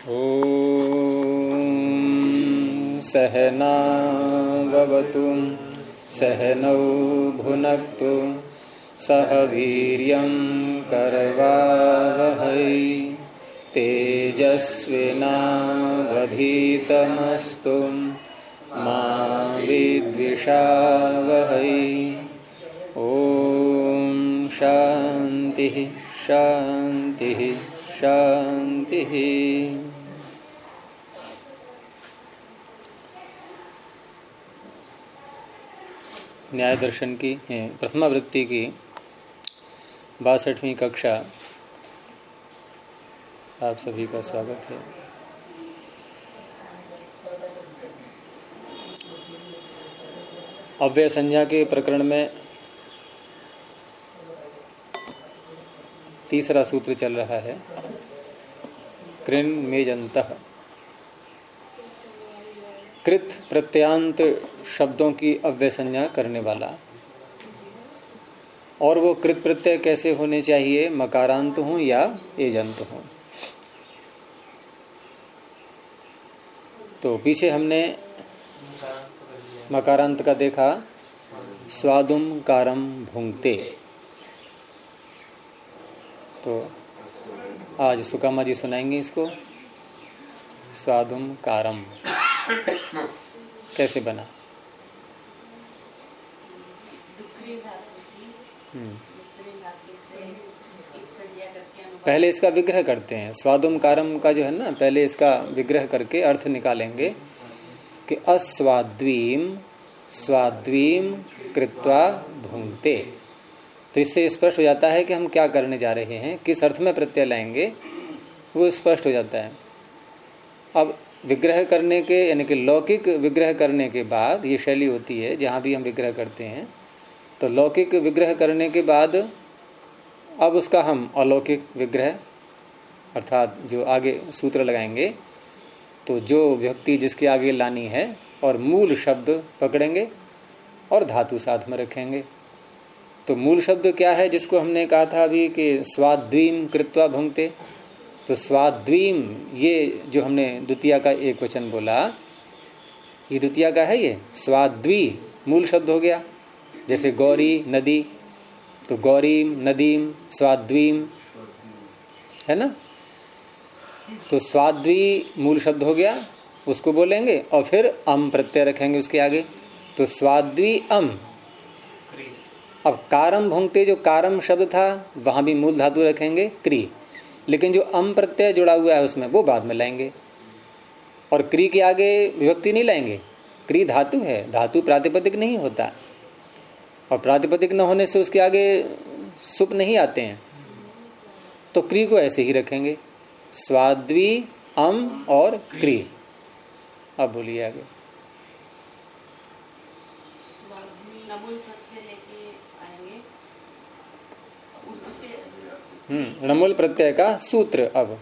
ॐ सहनाववतु सहनौ भुनक्तु सह वीर्यं करवावहै तेजस्विनावधीतमस्तु मा विद्विषावहै। ॐ शान्तिः शान्तिः शान्तिः। न्याय दर्शन की प्रथमावृत्ति की 62वीं कक्षा आप सभी का स्वागत है। अव्यय संज्ञा के प्रकरण में तीसरा सूत्र चल रहा है, कृन मेजंतः। कृत प्रत्यांत शब्दों की अव्यय संज्ञा करने वाला, और वो कृत प्रत्यय कैसे होने चाहिए, मकारांत हो या एजंत हो। तो पीछे हमने मकारांत का देखा, स्वादुम कारम भुंक्ते। तो आज सुकामा जी सुनाएंगे इसको। स्वादुम कारम कैसे बना। पहले इसका विग्रह करते हैं। स्वादुम कारम का जो है ना, पहले इसका विग्रह करके अर्थ निकालेंगे कि अस्वाद्वीम स्वाद्वीम कृत्वा भुंक्ते। तो इससे स्पष्ट हो जाता है कि हम क्या करने जा रहे हैं, किस अर्थ में प्रत्यय लाएंगे, वो स्पष्ट हो जाता है। अब विग्रह करने के यानी कि लौकिक विग्रह करने के बाद, ये शैली होती है जहां भी हम विग्रह करते हैं, तो लौकिक विग्रह करने के बाद अब उसका हम अलौकिक विग्रह अर्थात जो आगे सूत्र लगाएंगे, तो जो व्यक्ति जिसके आगे लानी है और मूल शब्द पकड़ेंगे और धातु साथ में रखेंगे। तो मूल शब्द क्या है, जिसको हमने कहा था अभी कि स्वाद्वीम कृत्वा भुंक्ते। तो स्वाद्वीम, ये जो हमने द्वितीया का एक वचन बोला, ये द्वितीया का है। ये स्वाद्वी मूल शब्द हो गया। जैसे गौरी नदी, तो गौरीम नदीम स्वाद्वीम है ना। तो स्वाद्वी मूल शब्द हो गया, उसको बोलेंगे और फिर अम प्रत्यय रखेंगे उसके आगे, तो स्वाद्वी अम। अब कारम भुंक्ते, जो कारम शब्द था वहां भी मूल धातु रखेंगे क्री, लेकिन जो अम प्रत्यय जुड़ा हुआ है उसमें वो बाद में लाएंगे। और क्री के आगे विभक्ति नहीं लाएंगे, क्री धातु है, धातु प्रातिपदिक नहीं होता, और प्रातिपदिक न होने से उसके आगे सुप नहीं आते हैं। तो क्री को ऐसे ही रखेंगे, स्वाद्वी अम और क्री। अब बोलिए आगे। णमुल प्रत्यय का सूत्र। अब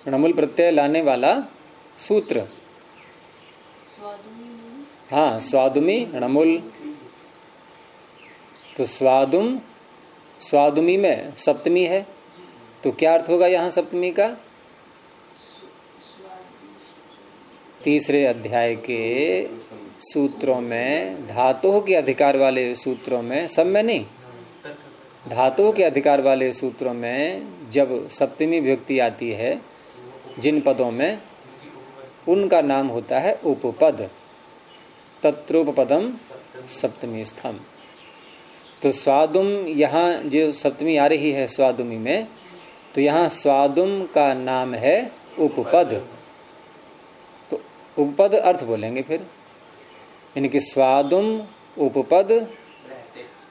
णमुल प्रत्यय लाने वाला सूत्र, हाँ, स्वादुमी णमुल। तो स्वादुम, स्वादुमी में सप्तमी है, तो क्या अर्थ होगा यहाँ सप्तमी का। तीसरे अध्याय के सूत्रों में, धातुओं के अधिकार वाले सूत्रों में, सब में नहीं, धातुओं के अधिकार वाले सूत्रों में जब सप्तमी विभक्ति आती है जिन पदों में, उनका नाम होता है उपपद। तत्रोपपदम सप्तमी स्थम। तो स्वादुम, यहाँ जो सप्तमी आ रही है स्वादुमी में, तो यहाँ स्वादुम का नाम है उपपद। तो उपपद अर्थ बोलेंगे फिर, यानी कि स्वादुम उपपद।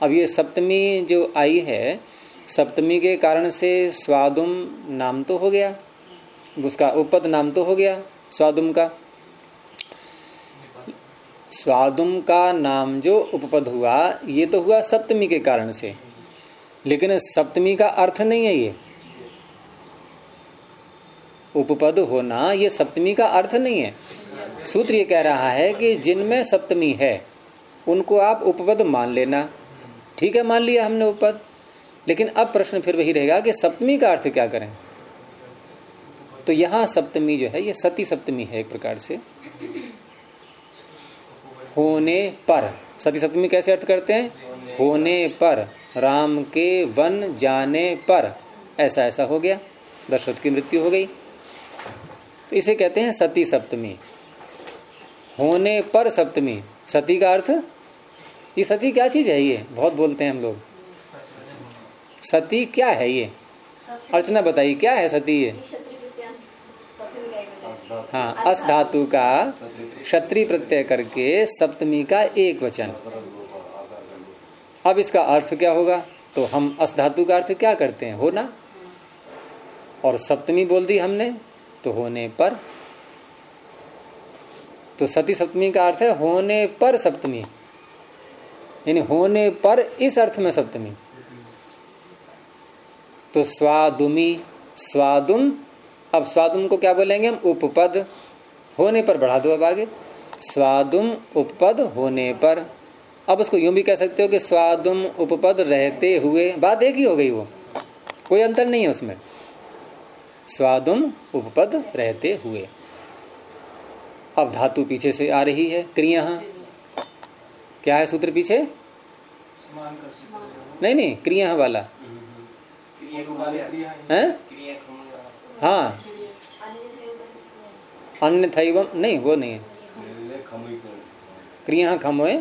अब ये सप्तमी जो आई है, सप्तमी के कारण से स्वादुम नाम तो हो गया, उसका उपपद नाम तो हो गया स्वादुम का। स्वादुम का नाम जो उपपद हुआ, ये तो हुआ सप्तमी के कारण से, लेकिन सप्तमी का अर्थ नहीं है ये। उपपद होना ये सप्तमी का अर्थ नहीं है। सूत्र ये कह रहा है कि जिनमें सप्तमी है उनको आप उपपद मान लेना। ठीक है, मान लिया हमने उपपद, लेकिन अब प्रश्न फिर वही रहेगा कि सप्तमी का अर्थ क्या करें। तो यहां सप्तमी जो है ये सती सप्तमी है एक प्रकार से, होने पर। सती सप्तमी कैसे अर्थ करते हैं? होने पर, राम के वन जाने पर ऐसा ऐसा हो गया, दशरथ की मृत्यु हो गई, तो इसे कहते हैं सती सप्तमी। होने पर सप्तमी। सती का अर्थ, ये सती क्या चीज है? ये बहुत बोलते हैं हम लोग, सती क्या है? ये अर्चना बताइए क्या है सती? ये हाँ, अस धातु का क्षत्रिय प्रत्यय करके सप्तमी का एक वचन। अब इसका अर्थ क्या होगा? तो हम अस धातु का अर्थ क्या करते हैं? होना, और सप्तमी बोल दी हमने तो होने पर। तो सती सप्तमी का अर्थ है होने पर सप्तमी, यानी होने पर इस अर्थ में सप्तमी। तो स्वादुमी, स्वादुम, अब स्वादुम को क्या बोलेंगे हम? उपपद। होने पर बढ़ा दो अब आगे, स्वादुम उपपद होने पर। अब उसको यूं भी कह सकते हो कि स्वादुम उपपद रहते हुए, बात एक ही हो गई, वो कोई अंतर नहीं है उसमें। स्वादुम उपपद रहते हुए। अब धातु पीछे से आ रही है, क्रिया। क्या है सूत्र पीछे? नहीं, क्रिया वाला है। हाँ, अन्य थैवम नहीं, वो नहीं है। क्रिया खमोए,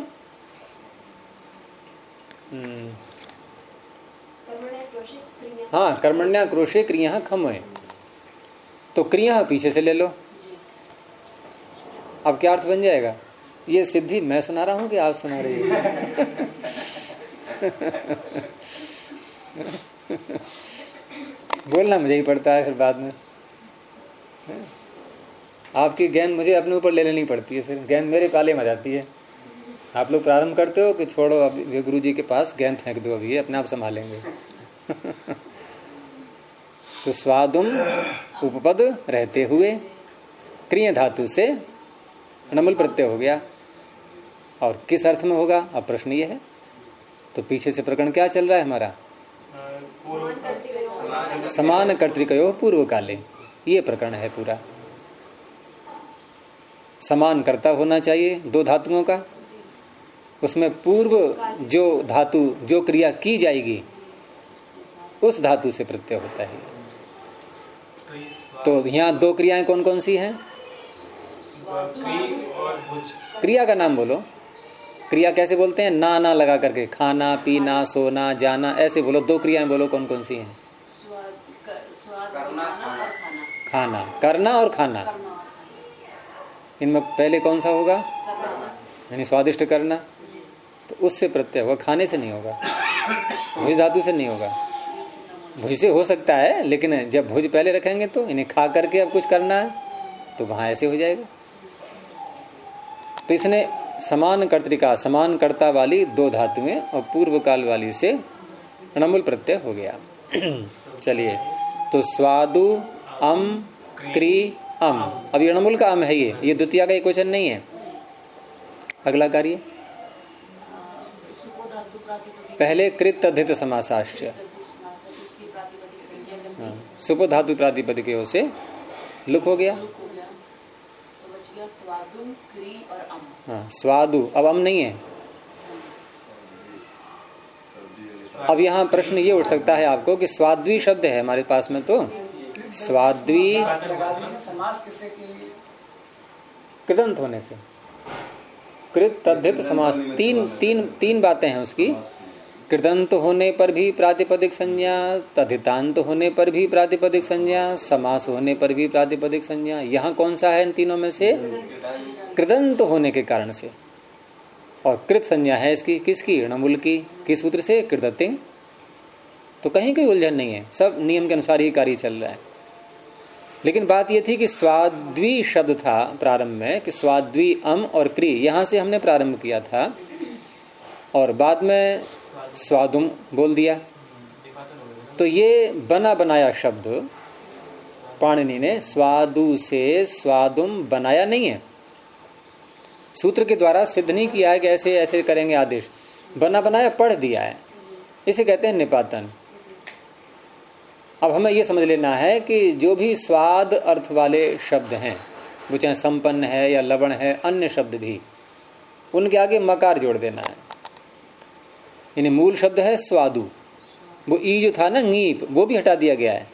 हाँ, कर्मण्या क्रोशे क्रिया खमोए। तो क्रिया पीछे से ले लो। अब क्या अर्थ बन जाएगा? ये सिद्धि मैं सुना रहा हूं कि आप सुना रही हो? बोलना मुझे ही पड़ता है फिर बाद में। आपकी गेंद मुझे अपने ऊपर ले लेनी पड़ती है, फिर गेंद मेरे पाले में जाती है। आप लोग प्रारंभ करते हो कि छोड़ो अब गुरु जी के पास गेंद फेंक दो, अभी ये अपने आप संभालेंगे। तो स्वादुम उपपद रहते हुए, क्रिय धातु से नमल प्रत्यय हो गया। और किस अर्थ में होगा? अब प्रश्न ये है। तो पीछे से प्रकरण क्या चल रहा है हमारा? समान कर्तृकयो पूर्व काले, ये प्रकरण है पूरा। समान कर्ता होना चाहिए दो धातुओं का, उसमें पूर्व जो धातु जो क्रिया की जाएगी उस धातु से प्रत्यय होता है। तो यहाँ दो क्रियाएं कौन कौन सी हैं? क्रिया का नाम बोलो। क्रिया कैसे बोलते हैं? ना ना लगा करके, खाना पीना सोना जाना, ऐसे बोलो। दो क्रियाएं बोलो कौन कौन सी हैं? खाना, करना और खाना। इनमें पहले कौन सा होगा? यानी स्वादिष्ट करना, तो उससे प्रत्यय होगा, खाने से नहीं होगा, भुज धातु से नहीं होगा। भुज से हो सकता है, लेकिन जब भुज पहले रखेंगे तो इन्हें खा करके अब कुछ करना है तो वहां ऐसे हो जाएगा। तो इसने समान कर्तृका, समान कर्ता वाली दो धातुएं और पूर्व काल वाली से णमुल प्रत्यय हो गया। चलिए, तो स्वादु अम क्री अम। अब ये णमुल का अम है, ये द्वितीय का एक वचन नहीं है। अगला कार्य पहले कृत तद्धित समासाश्च, सुप धातु प्रातिपदिकों से लुक हो गया। हाँ, स्वादु, अब अम नहीं है। अब यहाँ प्रश्न ये उठ सकता है आपको कि स्वाद्वी शब्द है हमारे पास में, तो स्वाद्वी कृदंत होने से, कृत तद्धित समास, तीन बातें हैं उसकी। कृदंत होने पर भी प्रातिपदिक संज्ञा, तद्धितांत होने पर भी प्रातिपदिक संज्ञा, समास होने पर भी प्रातिपदिक संज्ञा। यहाँ कौन सा है इन तीनों में से? कृदंत होने के कारण से। और कृत संज्ञा है इसकी, किसकी? णमुल की। किस सूत्र से? कृदतिंग। तो कहीं कोई उलझन नहीं है, सब नियम के अनुसार ही कार्य चल रहा है। लेकिन बात यह थी कि स्वाद्वी शब्द था प्रारंभ में, कि स्वाद्वी अम और क्री, यहां से हमने प्रारंभ किया था और बाद में स्वादुम बोल दिया। तो ये बना बनाया शब्द पाणिनि ने स्वादु से स्वादुम बनाया नहीं है, सूत्र के द्वारा सिद्ध नहीं किया है कि ऐसे ऐसे करेंगे आदेश, बना बनाया पढ़ दिया है। इसे कहते हैं निपातन। अब हमें ये समझ लेना है कि जो भी स्वाद अर्थ वाले शब्द हैं, वो चाहे संपन्न है या लवण है, अन्य शब्द भी, उनके आगे मकार जोड़ देना है। यानी मूल शब्द है स्वादु, वो ई जो था ना ङीप, वो भी हटा दिया गया है।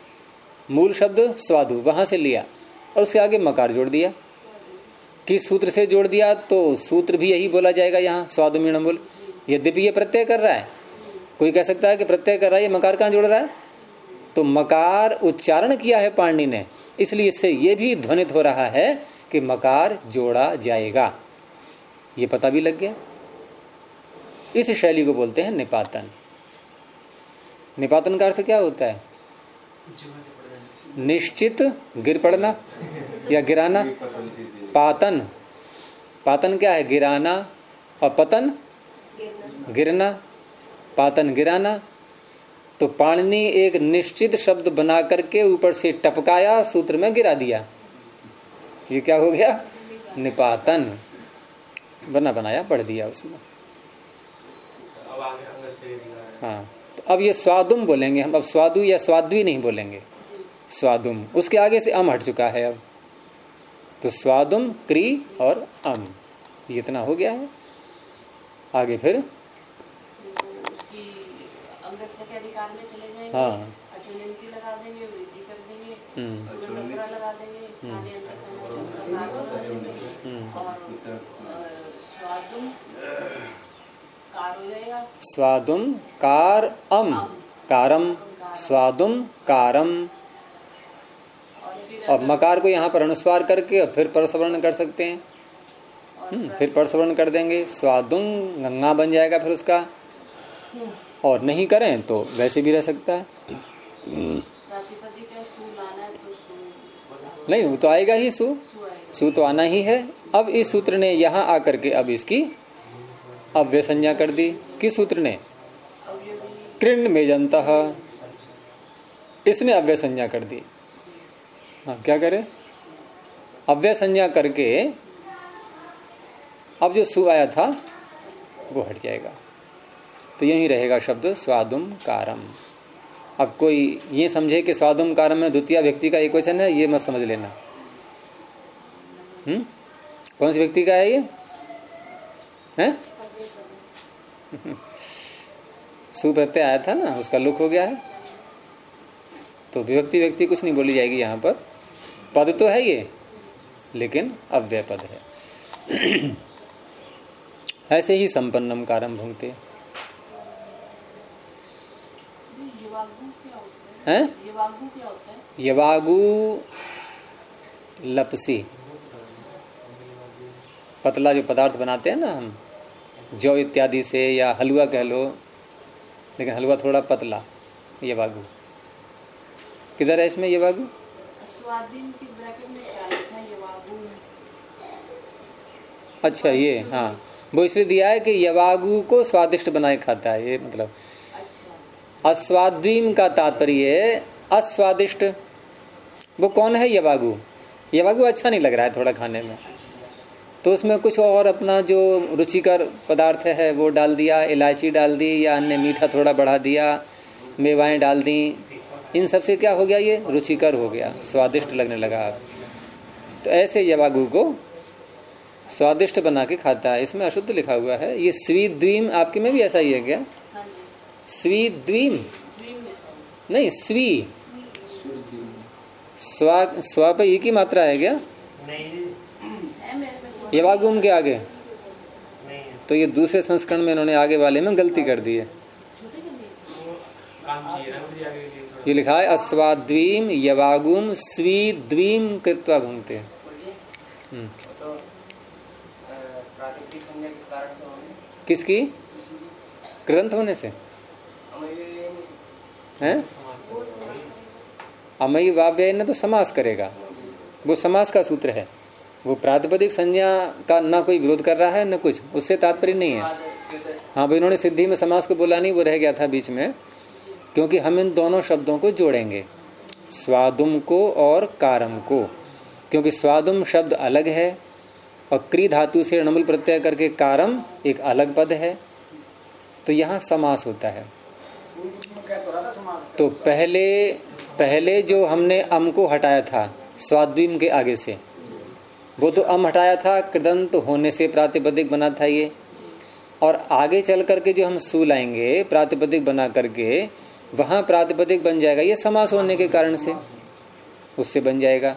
मूल शब्द स्वादु वहां से लिया और उसके आगे मकार जोड़ दिया। किस सूत्र से जोड़ दिया? तो सूत्र भी यही बोला जाएगा यहाँ, स्वादु मीणमुल। यद्यपि ये प्रत्यय कर रहा है, कोई कह सकता है कि प्रत्यय कर रहा है, ये मकार कहाँ जोड़ रहा है? तो मकार उच्चारण किया है पाणिनि ने, इसलिए इससे ये भी ध्वनित हो रहा है कि मकार जोड़ा जाएगा। ये पता भी लग गया। इस शैली को बोलते हैं निपातन। निपातन का अर्थ क्या होता है? निश्चित गिर पड़ना या गिराना। पातन, पातन क्या है? गिराना। और पतन गिरना। पातन गिराना। तो पाणिनि एक निश्चित शब्द बना करके ऊपर से टपकाया, सूत्र में गिरा दिया। ये क्या हो गया? निपातन। बना बनाया पढ़ दिया उसमें। हाँ, तो अब ये स्वादुम बोलेंगे हम। अब स्वादु या स्वाद्वी नहीं बोलेंगे, स्वादुम। उसके आगे से अम हट चुका है अब, तो स्वादुम क्री और अम, ये इतना हो गया है। आगे फिर हाँ लगा देंगे, वृद्धि कर देंगे, लगा देंगे, स्वादुम कार अम कारम, स्वादुम कारम। और मकार को यहाँ पर अनुस्वार करके और फिर परसवर्ण कर सकते हैं। फिर परसवर्ण कर देंगे, स्वादुम गंगा बन जाएगा फिर उसका। और नहीं करें तो वैसे भी रह सकता है। नहीं, वो तो आएगा ही, सु तो आना ही है। अब इस सूत्र ने यहाँ आकर के अब इसकी अव्यय संज्ञा कर दी। किस सूत्र ने? कृण्ण मेजंतः, इसने अव्यय संज्ञा कर दी। हाँ, क्या करे? अव्यय संज्ञा करके अब जो सु आया था वो हट जाएगा, तो यही रहेगा शब्द स्वादुम कारम। अब कोई ये समझे कि स्वादुम कारम में द्वितीय व्यक्ति का एक वचन है, ये मत समझ लेना। कौन सी व्यक्ति का है ये? है सु प्रत्यय आया था ना, उसका लुक हो गया है, तो विभक्ति व्यक्ति कुछ नहीं बोली जाएगी यहाँ पर। पद तो है ये, लेकिन अव्यय पद है। ऐसे ही संपन्नम कारम भुंक्ते हैं। यवागु लपसी, पतला जो पदार्थ बनाते हैं ना हम, जौ इत्यादि से, या हलवा कह लो, लेकिन हलवा थोड़ा पतला, यवागु। किधर है इसमें यवागु? अच्छा, ये हाँ, वो इसलिए दिया है कि यवागु को स्वादिष्ट बनाए खाता है, ये मतलब। अस्वाद्वीम का तात्पर्य अस्वादिष्ट। वो कौन है? यवागु। यवागु अच्छा नहीं लग रहा है थोड़ा खाने में, तो उसमें कुछ और अपना जो रुचिकर पदार्थ है वो डाल दिया, इलायची डाल दी, या अन्य मीठा थोड़ा बढ़ा दिया, मेवाएं डाल दी। इन सब से क्या हो गया? ये रुचिकर हो गया, स्वादिष्ट लगने लगा। तो ऐसे यवागु को स्वादिष्ट बना के खाता है। इसमें अशुद्ध लिखा हुआ है। ये स्वीद्वीम, आपके में भी ऐसा ही है क्या? स्वीद्वीम नहीं, स्वी स्वा पे ई की मात्रा है क्या? यवागुम के आगे? तो ये दूसरे संस्करण में इन्होंने आगे वाले में गलती कर दी है। ये लिखा है अस्वाद्वीम यवागुम स्वीद्वीम कृत्वा भुंक्ते। किसकी? कृदंत होने से हैं? अमयी वाव्य ने तो समास करेगा, वो समास का सूत्र है। वो प्रातिपदिक संज्ञा का ना कोई विरोध कर रहा है न कुछ, उससे तात्पर्य नहीं है। हाँ भाई, इन्होंने सिद्धि में समास को बोला नहीं, वो रह गया था बीच में, क्योंकि हम इन दोनों शब्दों को जोड़ेंगे, स्वादुम को और कारम को। क्योंकि स्वादुम शब्द अलग है और क्री धातु से णमुल प्रत्यय करके कारम एक अलग पद है, तो यहाँ समास होता है। तो पहले पहले जो हमने अम को हटाया था स्वाद्वीम के आगे से, वो तो अम हटाया था, कृदंत होने से प्रातिपदिक बना था ये। और आगे चल करके जो हम सु लाएंगे प्रातिपदिक बना करके, वहां प्रातिपदिक बन जाएगा ये समास होने के कारण से, उससे बन जाएगा।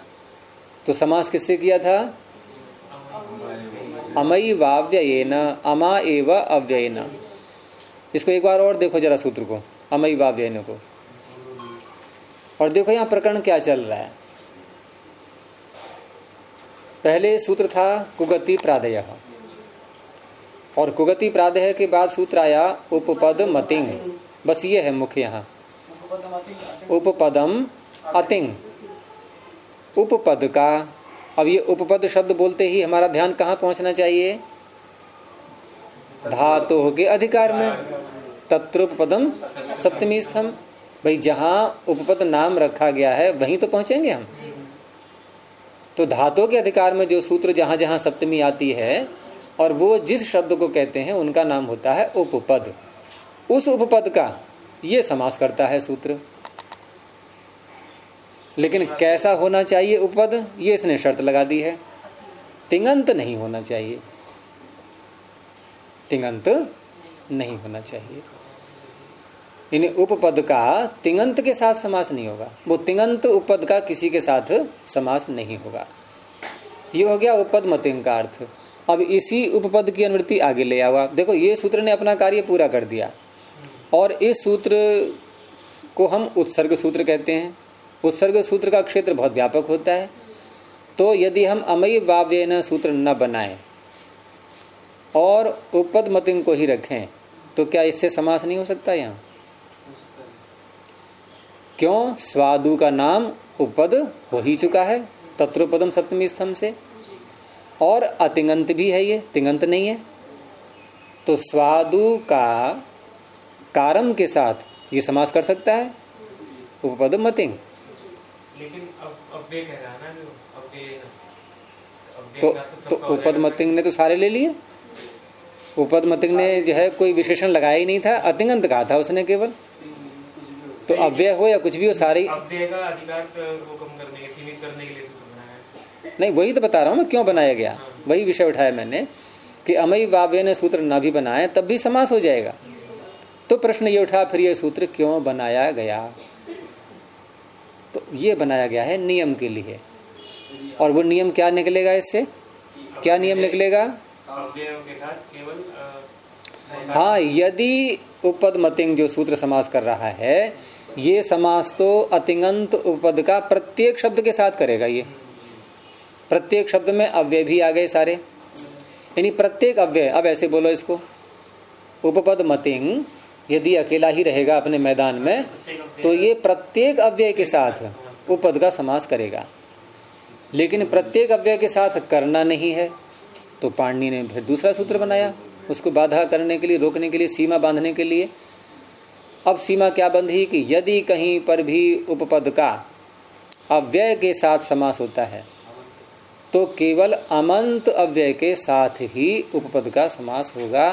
तो समास किससे किया था? अमई वाव्ययेन, अमा एव अव्ययेन। इसको एक बार और देखो जरा सूत्र को, अमई वाव्ययेन को, और देखो यहां प्रकरण क्या चल रहा है। पहले सूत्र था कुगति प्रादयः, और कुगति प्रादय के बाद सूत्र आया उपपद मतिंग। बस ये है मुख्य यहाँ, उपपदम अतिंग, उपपद का। अब ये उपपद शब्द बोलते ही हमारा ध्यान कहाँ पहुंचना चाहिए? धातु के अधिकार में, तत्र उपपदम सप्तमी स्थम। भाई जहां उपपद नाम रखा गया है वहीं तो पहुंचेंगे हम। तो धातु के अधिकार में जो सूत्र जहां जहां सप्तमी आती है और वो जिस शब्द को कहते हैं उनका नाम होता है उपपद। उस उपपद का ये समास करता है सूत्र। लेकिन कैसा होना चाहिए उपपद, ये इसने शर्त लगा दी है, तिङंत नहीं होना चाहिए, तिङंत नहीं होना चाहिए। यानी उपपद का तिङंत के साथ समास नहीं होगा, वो तिङंत उपपद का किसी के साथ समास नहीं होगा। ये हो गया उपपद मतिंग का अर्थ। अब इसी उपपद की अनुवृत्ति आगे ले आओ। देखो ये सूत्र ने अपना कार्य पूरा कर दिया, और इस सूत्र को हम उत्सर्ग सूत्र कहते हैं। उत्सर्ग सूत्र का क्षेत्र बहुत व्यापक होता है। तो यदि हम अमयी वाव्येन सूत्र न बनाएं और उपपद मतिंग को ही रखें तो क्या इससे समास नहीं हो सकता? यहाँ क्यों? स्वादु का नाम उपपद हो ही चुका है तत्रोपदम सप्तमी स्तंभ से, और अतिङंत भी है, ये तिङंत नहीं है। तो स्वादु का कारम के साथ ये समास कर सकता है उपपद मतिंग। लेकिन अव्यय कह रहा है ना, जो अव्यय तो उपपद मतिंग ने तो सारे ले लिए। उपपद मतिंग ने जो है कोई विशेषण लगाया ही नहीं था, अतिङंत कहा था उसने केवल। तो अव्यय हो या कुछ भी हो, सारे अव्यय का अधिकार को कम करने के, सीमित करने के लिए सूत्र बनाया। नहीं, वही तो बता रहा हूं मैं क्यों बनाया गया। वही विषय उठाया मैंने कि अमयी वाव्येन सूत्र न भी बनाए तब भी समास हो जाएगा। तो प्रश्न ये उठा फिर ये सूत्र क्यों बनाया गया? तो ये बनाया गया है नियम के लिए। और वो नियम क्या निकलेगा इससे? क्या नियम निकलेगा? अव्ययों के साथ केवल हाँ, यदि उपपद मतिंग जो सूत्र समास कर रहा है, ये समास तो अतिङंत उपपद का प्रत्येक शब्द के साथ करेगा। ये प्रत्येक शब्द में अव्यय भी आ गए सारे, यानी प्रत्येक अव्यय। अब ऐसे बोलो इसको, उपपद मतिंग यदि अकेला ही रहेगा अपने मैदान में तो ये प्रत्येक अव्यय के साथ उपपद का समास करेगा। लेकिन प्रत्येक अव्यय के साथ करना नहीं है, तो पाणिनि ने फिर दूसरा सूत्र बनाया उसको बाधा करने के लिए, रोकने के लिए, सीमा बांधने के लिए। अब सीमा क्या बंधी कि यदि कहीं पर भी उपपद का अव्यय के साथ समास होता है तो केवल अमंत अव्यय के साथ ही उपपद का समास होगा।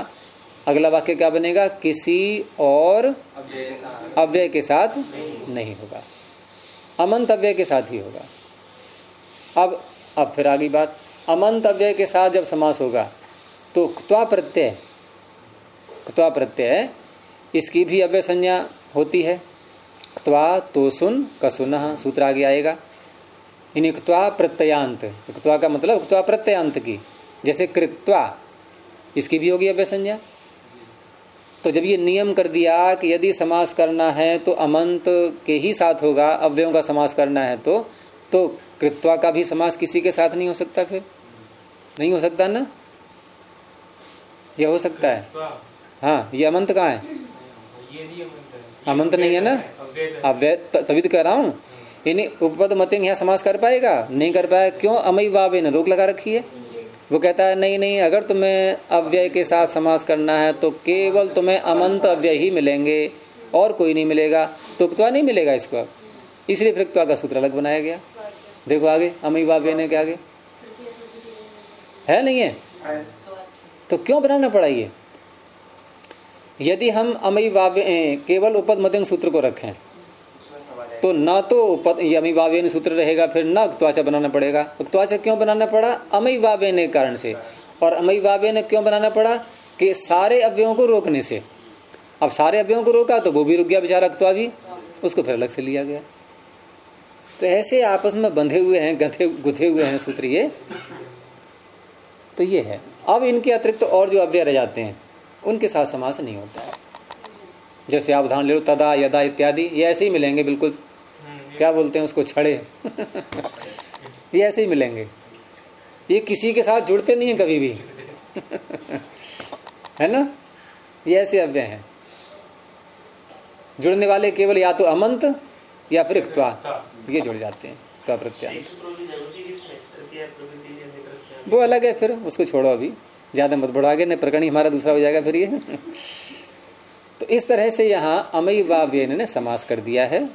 अगला वाक्य क्या बनेगा? किसी और अव्यय के साथ नहीं होगा, अमंत अव्यय के साथ ही होगा। अब फिर आगे बात, अमंत अव्यय के साथ जब समास होगा तो क्त्वा प्रत्यय इसकी भी अव्यय संज्ञा होती है। क्त्वा तो सुन कसुनः सूत्र आगे आएगा। इन्हीं क्त्वा प्रत्ययांत, क्त्वा का मतलब क्त्वा प्रत्ययांत की, जैसे कृत्वा इसकी भी होगी अव्यय संज्ञा। तो जब ये नियम कर दिया कि यदि समास करना है तो अमंत के ही साथ होगा, अव्ययों का समास करना है तो कृत्वा का भी समास किसी के साथ नहीं हो सकता। फिर नहीं हो सकता ना, ये हो सकता है। हाँ, ये अमंत कहाँ है? अमंत नहीं है ना, अव्यय। तभी तो कह रहा हूँ, यानी उपपद मतिंग यहाँ समास कर पाएगा? नहीं कर पाएगा। क्यों? अमयी वाव्येन रोक लगा रखी है। वो कहता है नहीं, अगर तुम्हें अव्यय के साथ समास करना है तो केवल तुम्हें अमंत अव्यय ही मिलेंगे और कोई नहीं मिलेगा, तो क्त्वा नहीं मिलेगा इसको। इसलिए फिर क्त्वा का सूत्र अलग बनाया गया। देखो आगे, अमयी वाव्येन के आगे है नहीं है, तो क्यों बनाना पड़ा ये? यदि हम अमयी वाव्य केवल उपपद मतिंग सूत्र को रखें तो न तो ये अमीवावेन सूत्र रहेगा, फिर न उक्त्वाचा बनाना पड़ेगा। उक्त्वाचा क्यों बनाना पड़ा? अमीवावेन के कारण से। और अमीवावेन क्यों बनाना पड़ा? कि सारे अव्ययों को रोकने से। अब सारे अव्ययों को रोका तो वो भी रुक गया बेचारा, उक्त्वा भी, उसको फिर अलग से लिया गया। तो ऐसे आपस में बंधे हुए हैं, गुथे हुए हैं सूत्र ये। तो ये है। अब इनके अतिरिक्त तो और जो अव्यय रह जाते हैं उनके साथ समास नहीं होता है। जैसे आप उदाहरण ले लो, तदा, यदा इत्यादि, ये ऐसे ही मिलेंगे बिल्कुल। क्या बोलते हैं उसको, छड़े ये ऐसे ही मिलेंगे, ये किसी के साथ जुड़ते नहीं है कभी भी है ना। ये ऐसे अव्यय हैं, जुड़ने वाले केवल या तो अमंत या फिर इक्त्वा, ये जुड़ जाते हैं। त्वा प्रत्यांत वो अलग है, फिर उसको छोड़ो, अभी ज्यादा मत बढ़ो आगे, न प्रकरण हमारा दूसरा हो जाएगा फिर ये तो इस तरह से यहाँ अमैवाव्ययन ने समास कर दिया है,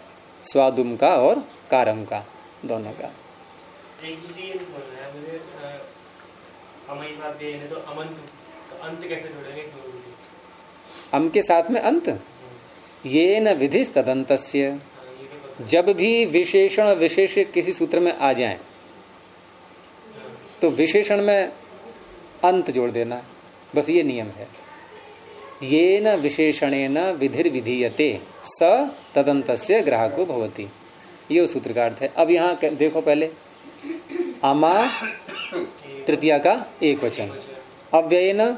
स्वादुम का और कारम का, दोनों का। तो अंत कैसे जोड़ेंगे? अम के साथ में अंत, ये न विधिस तदंतस्य, जब भी विशेषण विशेष किसी सूत्र में आ जाए तो विशेषण में अंत जोड़ देना, बस ये नियम है। ये न विशेषणेन विधिर विधीयते स तदंतस्य ग्राहको भवति, ये उस सूत्र का अर्थ है। अब यहाँ देखो, पहले अमा तृतीया का एक वचन, अव्ययेन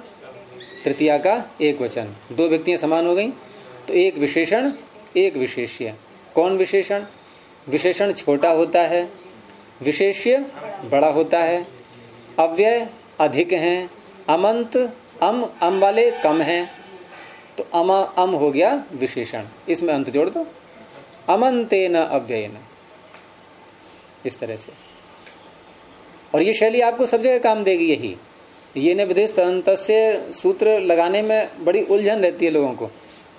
तृतीया का एक वचन, दो व्यक्तियां समान हो गई, तो एक विशेषण एक विशेष्य। कौन विशेषण? विशेषण छोटा होता है, विशेष्य बड़ा होता है, अव्यय अधिक हैं, अमंत अम वाले कम हैं, तो अम हो गया विशेषण, इसमें अंत जोड़ दो, अमंतेन अव्ययेन, इस तरह से। और ये शैली आपको सब जगह काम देगी। यही ये न विदेश तदंत से सूत्र लगाने में बड़ी उलझन रहती है लोगों को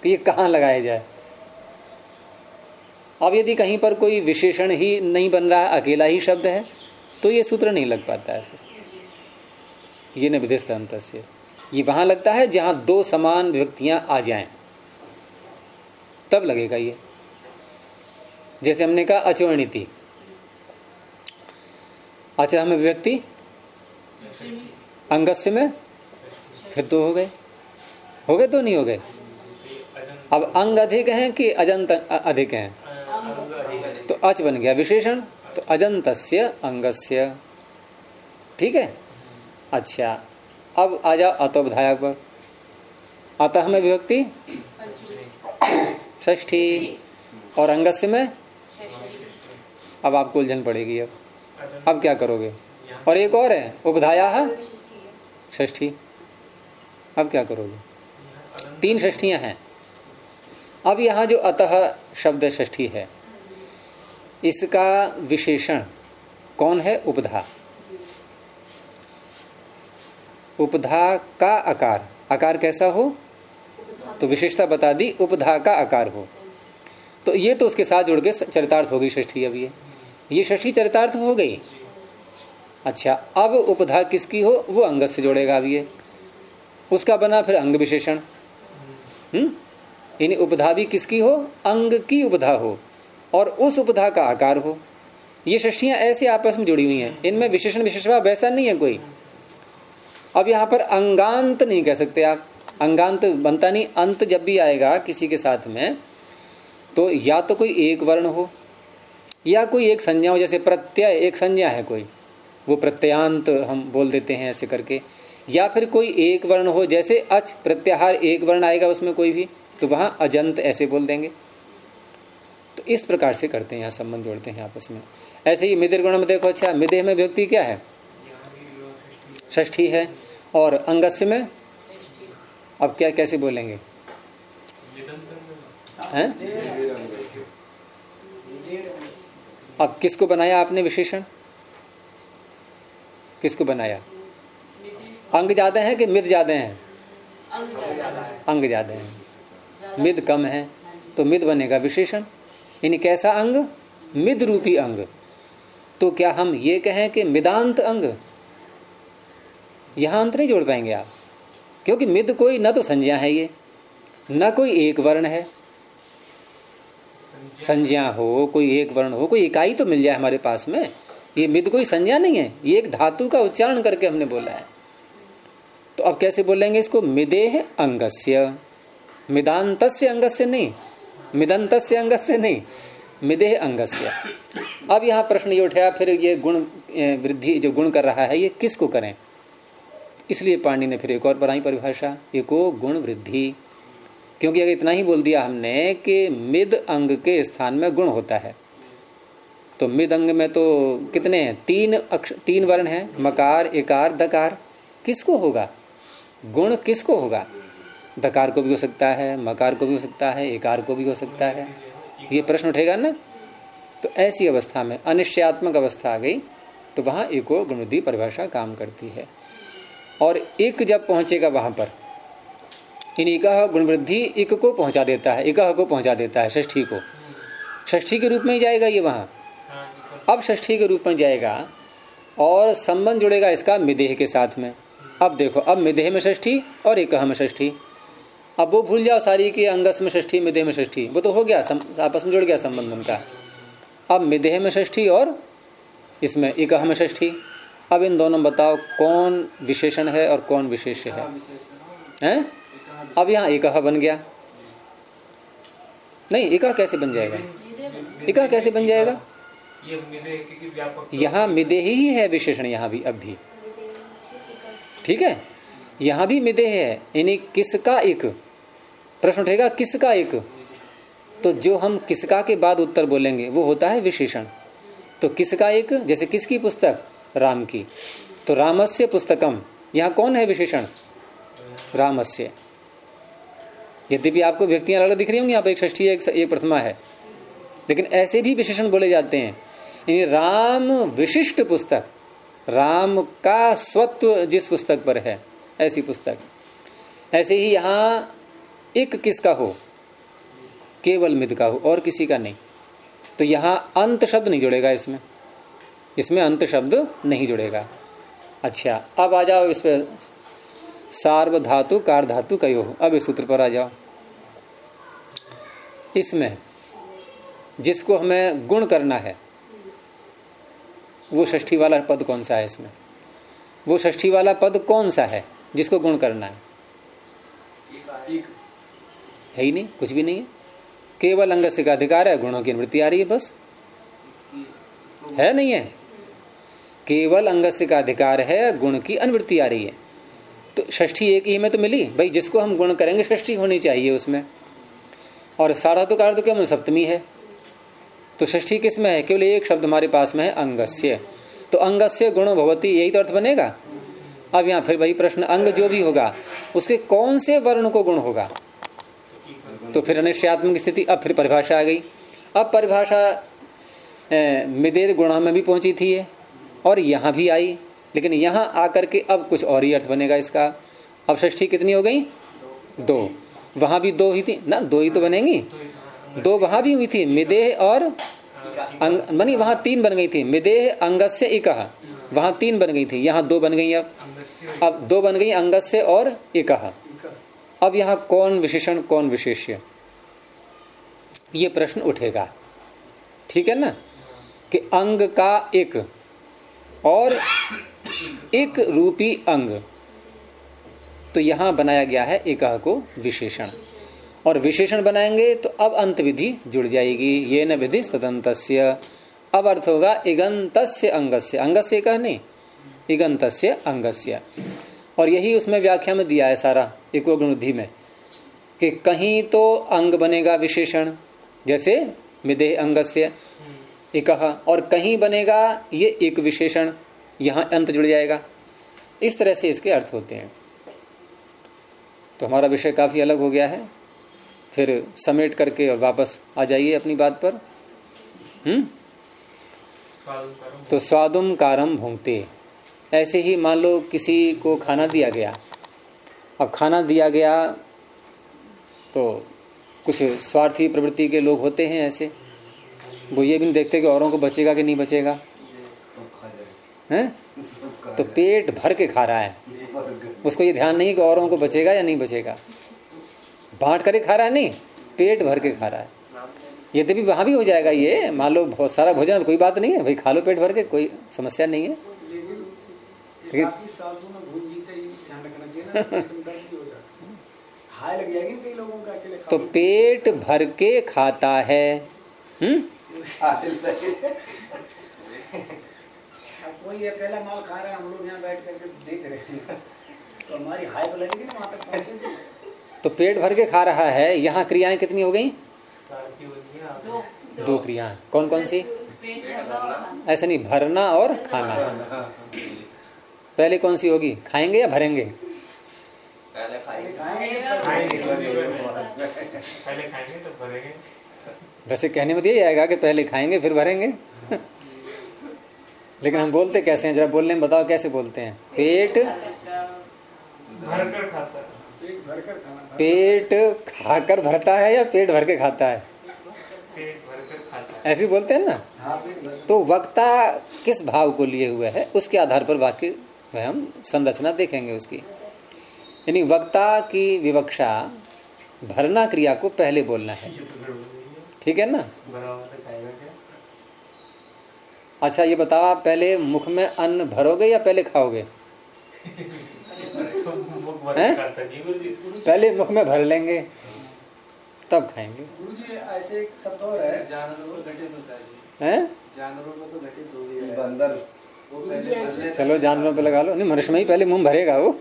कि ये कहाँ लगाया जाए। अब यदि कहीं पर कोई विशेषण ही नहीं बन रहा, अकेला ही शब्द है, तो ये सूत्र नहीं लग पाता है। फिर ये न विदेश तदंत से ये वहां लगता है जहां दो समान व्यक्तियां आ जाएं, तब लगेगा ये। जैसे हमने कहा अचवर्णिति, अचर में व्यक्ति, अंगस्य में फिर दो हो गए तो नहीं हो गए। अब अंग अधिक हैं कि अजंत अधिक हैं, तो अच बन गया विशेषण, तो अजंतस्य अंगस्य, ठीक है। अच्छा, अब आ जाओ अतोबधायक पर, अतः में विभक्ति षष्ठी और अंगस्य में, अब आपको उलझन पड़ेगी। अब क्या करोगे? और एक और है उपधाया षष्ठी, अब क्या करोगे? तीन षष्ठियां हैं। अब यहां जो अतः शब्द षष्ठी है, इसका विशेषण कौन है? उपधा। उपधा का आकार, आकार कैसा हो? तो विशेषता बता दी, उपधा का आकार हो, तो ये तो उसके साथ जुड़ के चरितार्थ हो गई षष्ठी। अब ये षष्ठी चरितार्थ हो गई। अच्छा, अब उपधा किसकी हो? वो अंग से जोड़ेगा। अब ये उसका बना फिर अंग विशेषण। यानी उपधा भी किसकी हो? अंग की उपधा हो, और उस उपधा का आकार हो। ये षष्ठियां ऐसे आपस में जुड़ी हुई हैं, इनमें विशेषण विशेषभाव वैसा नहीं है कोई। अब यहाँ पर अंगांत नहीं कह सकते आप, अंगांत बनता नहीं। अंत जब भी आएगा किसी के साथ में, तो या तो कोई एक वर्ण हो या कोई एक संज्ञा हो। जैसे प्रत्यय एक संज्ञा है कोई, वो प्रत्ययांत हम बोल देते हैं ऐसे करके। या फिर कोई एक वर्ण हो, जैसे अच प्रत्याहार एक वर्ण आएगा उसमें कोई भी, तो वहां अजंत ऐसे बोल देंगे। तो इस प्रकार से करते हैं, यहाँ संबंध जोड़ते हैं आपस में। ऐसे ही मिदिर गुण में देखो। अच्छा, मिदेह में व्यक्ति क्या है? षष्ठी है। और अंगस्य में अब क्या कैसे बोलेंगे? हैं? अब किसको बनाया आपने विशेषण? किसको बनाया? अंग ज्यादा है कि मिद ज्यादा है? अंग ज्यादा है, मिद कम है, तो मिद बनेगा विशेषण। यानी कैसा अंग? मिद रूपी अंग। तो क्या हम ये कहें कि मिदांत अंग? यहां अंत नहीं जोड़ पाएंगे आप, क्योंकि मिद कोई न तो संज्ञा है, ये न कोई एक वर्ण है, संज्ञा हो, कोई एक वर्ण हो, कोई इकाई तो मिल जाए हमारे पास में। ये मिद कोई संज्ञा नहीं है, ये एक धातु का उच्चारण करके हमने बोला है। तो अब कैसे बोलेंगे इसको? मिदेह अंगस्य, मिदांतस्य अंगस्य नहीं, मिदंतस्य अंगस्य नहीं, मिदेह अंगस्य। अब यहां प्रश्न ये उठाया, फिर ये गुण वृद्धि जो गुण कर रहा है ये किसको करें? इसलिए पाणिनि ने फिर एक और बनाई परिभाषा, एको गुण वृद्धि। क्योंकि अगर इतना ही बोल दिया हमने कि मिद अंग के स्थान में गुण होता है, तो मिद अंग में तो कितने हैं? तीन वर्ण हैं, मकार, इकार, दकार। किसको होगा गुण? किसको होगा? दकार को भी हो सकता है, मकार को भी हो सकता है, इकार को भी हो सकता है। ये प्रश्न उठेगा ना। तो ऐसी अवस्था में अनिश्चयात्मक अवस्था आ गई, तो वहां एको गुण वृद्धि परिभाषा काम करती है। और एक जब पहुंचेगा वहां पर, इन इकह गुण वृद्धि इक को पहुंचा देता है, इकह को पहुंचा देता है, षष्ठी को। षष्ठी के रूप में ही जाएगा ये वहां। अब षष्ठी के रूप में जाएगा और संबंध जुड़ेगा इसका मिदेह के साथ में। अब देखो, अब मिदेह में षष्ठी और इकह में षष्ठी। अब वो भूल जाओ सारी की अंगस में षष्ठी, मिदेह में षष्ठी, वो तो हो गया, आपस में जुड़ गया संबंध उनका। अब मिदेह में षष्ठी और इसमें इकह में षष्ठी। अब इन दोनों बताओ कौन विशेषण है और कौन विशेष्य है? हैं? अब यहाँ इकह बन गया। नहीं, इकह कैसे बन जाएगा? इकह कैसे बन जाएगा? यहाँ मिदेह ही है विशेषण, यहाँ भी अब भी ठीक है, यहाँ भी मिदेह है। यानी किसका एक प्रश्न उठेगा, किसका एक? तो जो हम किसका के बाद उत्तर बोलेंगे वो होता है विशेषण। तो किसका एक, जैसे किसकी पुस्तक? राम की। तो रामस्य पुस्तकम, यहाँ कौन है विशेषण? रामस्य। यद्यपि आपको व्यक्तियां अलग दिख रही होंगी, यहाँ पर एक षष्ठी है, एक प्रथमा है, लेकिन ऐसे भी विशेषण बोले जाते हैं। यानी राम विशिष्ट पुस्तक, राम का स्वत्व जिस पुस्तक पर है ऐसी पुस्तक। ऐसे ही यहां एक किसका हो? केवल मिद का हो और किसी का नहीं। तो यहां अंत शब्द नहीं जुड़ेगा, इसमें अंत शब्द नहीं जुड़ेगा। अच्छा, अब आ जाओ इस पर, सार्वधातु कार धातु कयो हो। अब इस सूत्र पर आ जाओ। इसमें जिसको हमें गुण करना है वो षष्ठी वाला पद कौन सा है? इसमें वो षष्ठी वाला पद कौन सा है जिसको गुण करना है? है ही नहीं, कुछ भी नहीं है। केवल अंगस्य का अधिकार है, गुणों की निवृत्ति आ रही है, बस। है नहीं है, केवल अंगस्य का अधिकार है, गुण की अनुवृत्ति आ रही है। तो षष्ठी एक ही में तो मिली भाई, जिसको हम गुण करेंगे षष्ठी होनी चाहिए उसमें। और सार्वधातु कार तो क्या सप्तमी है, तो षष्ठी किस में है? केवल एक शब्द हमारे पास में है, अंगस्य। तो अंगस्य गुणो भवति, यही तो अर्थ बनेगा। अब यहाँ फिर वही प्रश्न, अंग जो भी होगा उसके कौन से वर्ण को गुण होगा? तो फिर अनिश्चयात्मक स्थिति। अब फिर परिभाषा आ गई। अब परिभाषा मिदेह गुणा में भी पहुंची थी और यहाँ भी आई, लेकिन यहाँ आकर के अब कुछ और ही अर्थ बनेगा इसका। अब षष्ठी कितनी हो गई? 2। वहां भी 2 ही थी ना, 2 ही तो बनेंगी। 2 वहां भी हुई थी, मिदेह और बनी, वहां 3 बन गई थी। मिदेह अंगस्य इकह, वहां 3 बन गई थी, यहाँ 2 बन गई। अब 2 बन गई अंगस्य और इकह। अब यहाँ कौन विशेषण कौन विशेष्य, ये प्रश्न उठेगा। ठीक है ना, कि अंग का एक और एक रूपी अंग, तो यहां बनाया गया है एकह को विशेषण। और विशेषण बनाएंगे तो अब अंत विधि जुड़ जाएगी, ये न विधि तदंतस्य। अब अर्थ होगा इगंतस्य अंगस्य, अंगस्य एकह नहीं, इगंतस्य अंगस्य। और यही उसमें व्याख्या में दिया है सारा एको गुण वृद्धि में, कि कहीं तो अंग बनेगा विशेषण, जैसे मिदेह अंगस्य एकह, और कहीं बनेगा ये एक विशेषण, यहां अंत जुड़ जाएगा। इस तरह से इसके अर्थ होते हैं। तो हमारा विषय काफी अलग हो गया है, फिर समेट करके और वापस आ जाइए अपनी बात पर। तो स्वादुम कारम भुंगते, ऐसे ही मान लो किसी को खाना दिया गया। अब खाना दिया गया तो कुछ स्वार्थी प्रवृत्ति के लोग होते हैं ऐसे, वो ये भी नहीं देखते कि औरों को बचेगा कि नहीं बचेगा, हैं? तो पेट भर के खा रहा है, उसको ये ध्यान नहीं कि औरों को बचेगा या नहीं बचेगा, बांट कर खा रहा है, नहीं, पेट भर के खा रहा है। यद्यपि वहां भी हो जाएगा ये, मान लो बहुत सारा भोजन तो कोई बात नहीं है भाई, खा लो पेट भर के, कोई समस्या नहीं है। लेकिन बाकी साधु में भूल जीते ही ध्यान रखना चाहिए ना, पेट में दर्द भी हो जाता है, हाय लग जाएगी कई लोगों का अकेले तो पेट भर के खाता है। कोई ये पहला माल खा रहा है, हम लोग यहाँ बैठ करके देख रहे हैं, तो हमारी हाई तो लगेगी ना वहाँ तक पहुँचेगी। तो पेट भर के खा रहा है, यहाँ क्रियाएं कितनी हो गई? दो दो क्रियाएं। कौन कौन सी? पेट भरना और खाना। ऐसा नहीं, भरना और खाना। पहले कौन सी होगी, खाएंगे या भरेंगे? पहले खाएंगे तो भरेंगे। वैसे कहने में तो यही आएगा कि पहले खाएंगे फिर भरेंगे। लेकिन हम बोलते कैसे हैं, जरा बोलने में बताओ कैसे बोलते हैं? पेट भरकर खाता है। पेट भरकर खाना, पेट खाकर भरता है या पेट भर के खाता है? पेट भरकर खाता है, ऐसे बोलते हैं ना। हाँ पेट भर। तो वक्ता किस भाव को लिए हुए है उसके आधार पर वाक्य में हम संरचना देखेंगे उसकी। यानी वक्ता की विवक्षा भरना क्रिया को पहले बोलना है, ठीक है ना। खाएगा क्या? अच्छा ये बताओ, आप पहले मुख में अन्न भरोगे या पहले खाओगे? मुख भर हैं? के खाता नहीं गुरुजी। पहले मुख में भर लेंगे तब खाएंगे। गुरुजी ऐसे एक शब्द और है, जानवरों को घटित होता है, हैं? जानवरों को तो घटित हो गया है। बंदर वो गुरुजी पहले ऐसे चलो जानवरों पे लगा लो, नहीं मनुष्य में ही पहले मुंह भरेगा वो।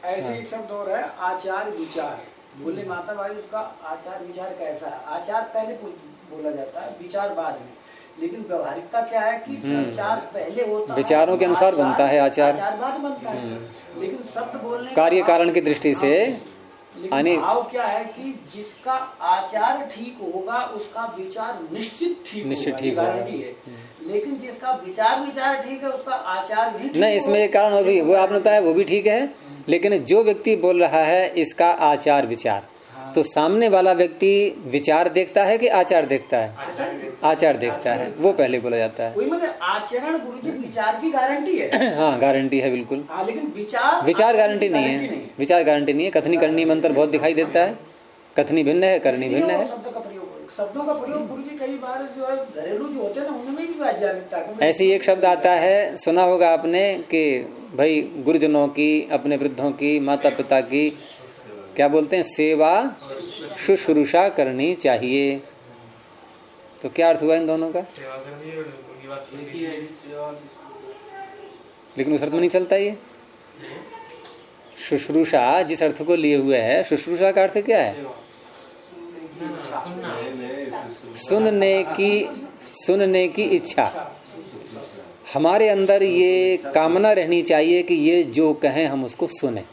ऐसे एक शब्द और है, आचार विचार। बोले माता भाई उसका आचार विचार कैसा है? आचार पहले बोला जाता है, विचार बाद में। लेकिन व्यवहारिकता क्या है कि विचार पहले होता है, विचारों के अनुसार बनता है आचार। आचार बाद बनता है। लेकिन शब्द बोलने का कार्य भाव- कारण की दृष्टि से लेकिन भाव क्या है कि जिसका आचार ठीक होगा उसका विचार निश्चित ठीक होगा, गारंटी है। लेकिन जिसका विचार ठीक है उसका आचार भी ठीक नहीं, इसमें एक कारण वो आपने बताया वो भी ठीक है, लेकिन जो व्यक्ति बोल रहा है इसका आचार विचार, तो सामने वाला व्यक्ति विचार देखता है कि आचार देखता है? आचार देखता है, वो पहले बोला जाता है। वही मतलब आचरण गुरुजी विचार की गारंटी है। हाँ गारंटी है बिल्कुल। हाँ, लेकिन विचार गारंटी नहीं है, विचार गारंटी नहीं है। कथनी करनी में अंतर बहुत दिखाई देता है, कथनी भिन्न है, करनी भिन्न है। शब्दों का प्रयोग गुरुजी कई बार जो है घरेलू जो होते हैं ना उनमें भी वैज्ञानिकता। ऐसी एक शब्द आता है, सुना होगा आपने कि भाई गुरुजनों की, अपने वृद्धों की, माता पिता की क्या बोलते हैं, सेवा शुश्रूषा करनी चाहिए। तो क्या अर्थ हुआ इन दोनों का? सेवा करनी है, उनकी बात एक ही है, सेवा। लेकिन उस अर्थ में नहीं चलता ये। शुश्रूषा जिस अर्थ को लिए हुए है, शुश्रूषा का अर्थ क्या है? सुनने की इच्छा। हमारे अंदर ये कामना रहनी चाहिए कि ये जो कहें हम उसको सुने,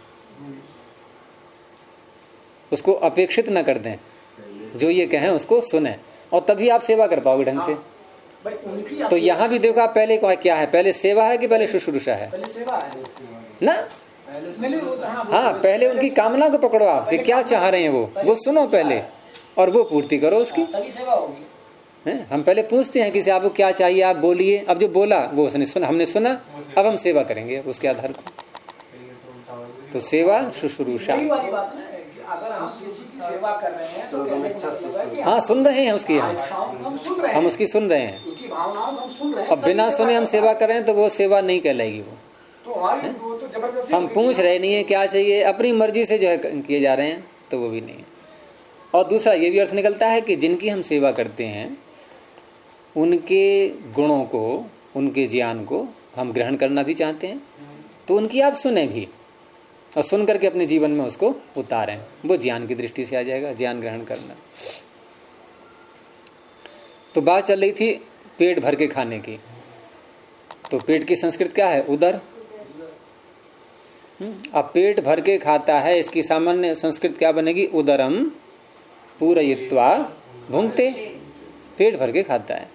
उसको अपेक्षित न कर दें, जो ये कहें उसको सुने, और तभी आप सेवा कर पाओगे ढंग से। तो यहाँ भी देखो आप पहले क्या है, पहले सेवा है कि पहले शुश्रूषा है? पहले सेवा है ना। हाँ पहले उनकी कामना को पकड़ो आप कि क्या चाह रहे हैं वो सुनो पहले, और वो पूर्ति करो उसकी। तभी सेवा होगी। हम पहले पूछते हैं किसी आपको क्या चाहिए, आप बोलिए। अब जो बोला वो उसने सुना, हमने सुना, अब हम सेवा करेंगे उसके आधार पर। तो सेवा शुश्रूषा। अगर हम किसी की सेवा कर रहे हैं तो कहने का मतलब है कि हाँ सुन रहे हैं उसकी, हम सुन रहे हैं, हम उसकी सुन रहे हैं। उसकी भावनाओं हम सुन रहे हैं। अब बिना सुने हम सेवा कर रहे हैं तो वो सेवा नहीं कहलाएगी। वो तो हमारी वो तो जबरदस्ती हम पूछ रहे नहीं है क्या चाहिए, अपनी मर्जी से जो है किए जा रहे हैं, तो वो भी नहीं है। और दूसरा ये भी अर्थ निकलता है कि जिनकी हम सेवा करते हैं उनके गुणों को, उनके ज्ञान को हम ग्रहण करना भी चाहते हैं, तो उनकी आप सुने भी और सुन करके अपने जीवन में उसको उतारें। वो ज्ञान की दृष्टि से आ जाएगा, ज्ञान ग्रहण करना। तो बात चल रही थी पेट भर के खाने की। तो पेट की संस्कृत क्या है? उदर। अब पेट भर के खाता है, इसकी सामान्य संस्कृत क्या बनेगी? उदरम पूरयित्वा भुंक्ते। पेट भर के खाता है।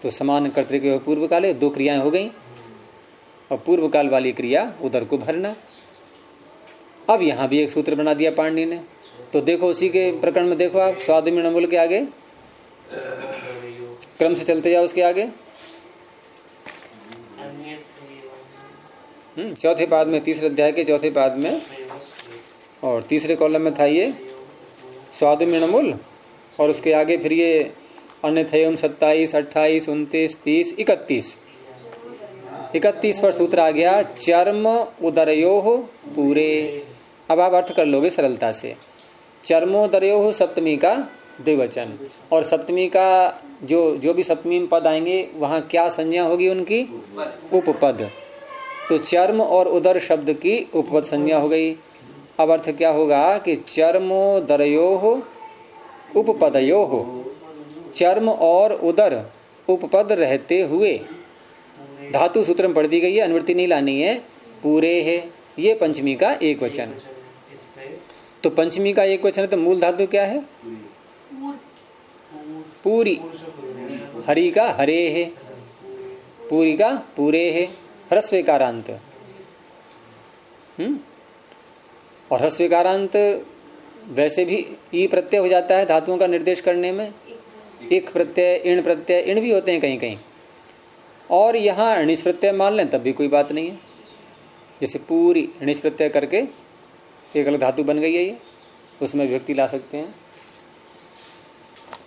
तो समान कर्तृत्व पूर्व काले दो क्रियाएं हो गई, और पूर्व काल वाली क्रिया उदर को भरना। अब यहां भी एक सूत्र बना दिया पाणिनि ने। तो देखो उसी के प्रकरण में देखो आप, स्वादुमिण मूल के आगे क्रम से चलते जाओ, उसके आगे चौथे पाद में, तीसरे अध्याय के चौथे पाद में और तीसरे कॉलम में था ये स्वादुमिण मूल और उसके आगे फिर ये अन्यथयम 27, 28, 29, 30, 31 पर सूत्र आ गया चर्म उदरयो पूरे। अब आप अर्थ कर लोगे सरलता से। चर्मोदरयो सप्तमी का द्विवचन, और सप्तमी का जो भी सप्तमी में पद आएंगे वहां क्या संज्ञा होगी उनकी? उपपद। तो चर्म और उदर शब्द की उपपद संज्ञा हो गई। अब अर्थ क्या होगा कि चर्मोदरयो उपपदयो हो, चर्म और उदर उपपद रहते हुए। धातु सूत्र में पढ़ दी गई है, अनुवृत्ति नहीं लानी है। पूरे है ये पंचमी का एक वचन। तो पंचमी का एक वचन है तो मूल धातु क्या है? पूरी। हरि का हरे है, पूरी का पूरे है, ह्रस्वकारांत। और ह्रस्वकारांत वैसे भी ई प्रत्यय हो जाता है धातुओं का निर्देश करने में। एक प्रत्यय, इण प्रत्यय, इण भी होते हैं कहीं कहीं, और यहाँ णिश प्रत्यय मान लें तब भी कोई बात नहीं है। जैसे पूरी णिश प्रत्यय करके एक अलग धातु बन गई है, ये उसमें व्यक्ति ला सकते हैं।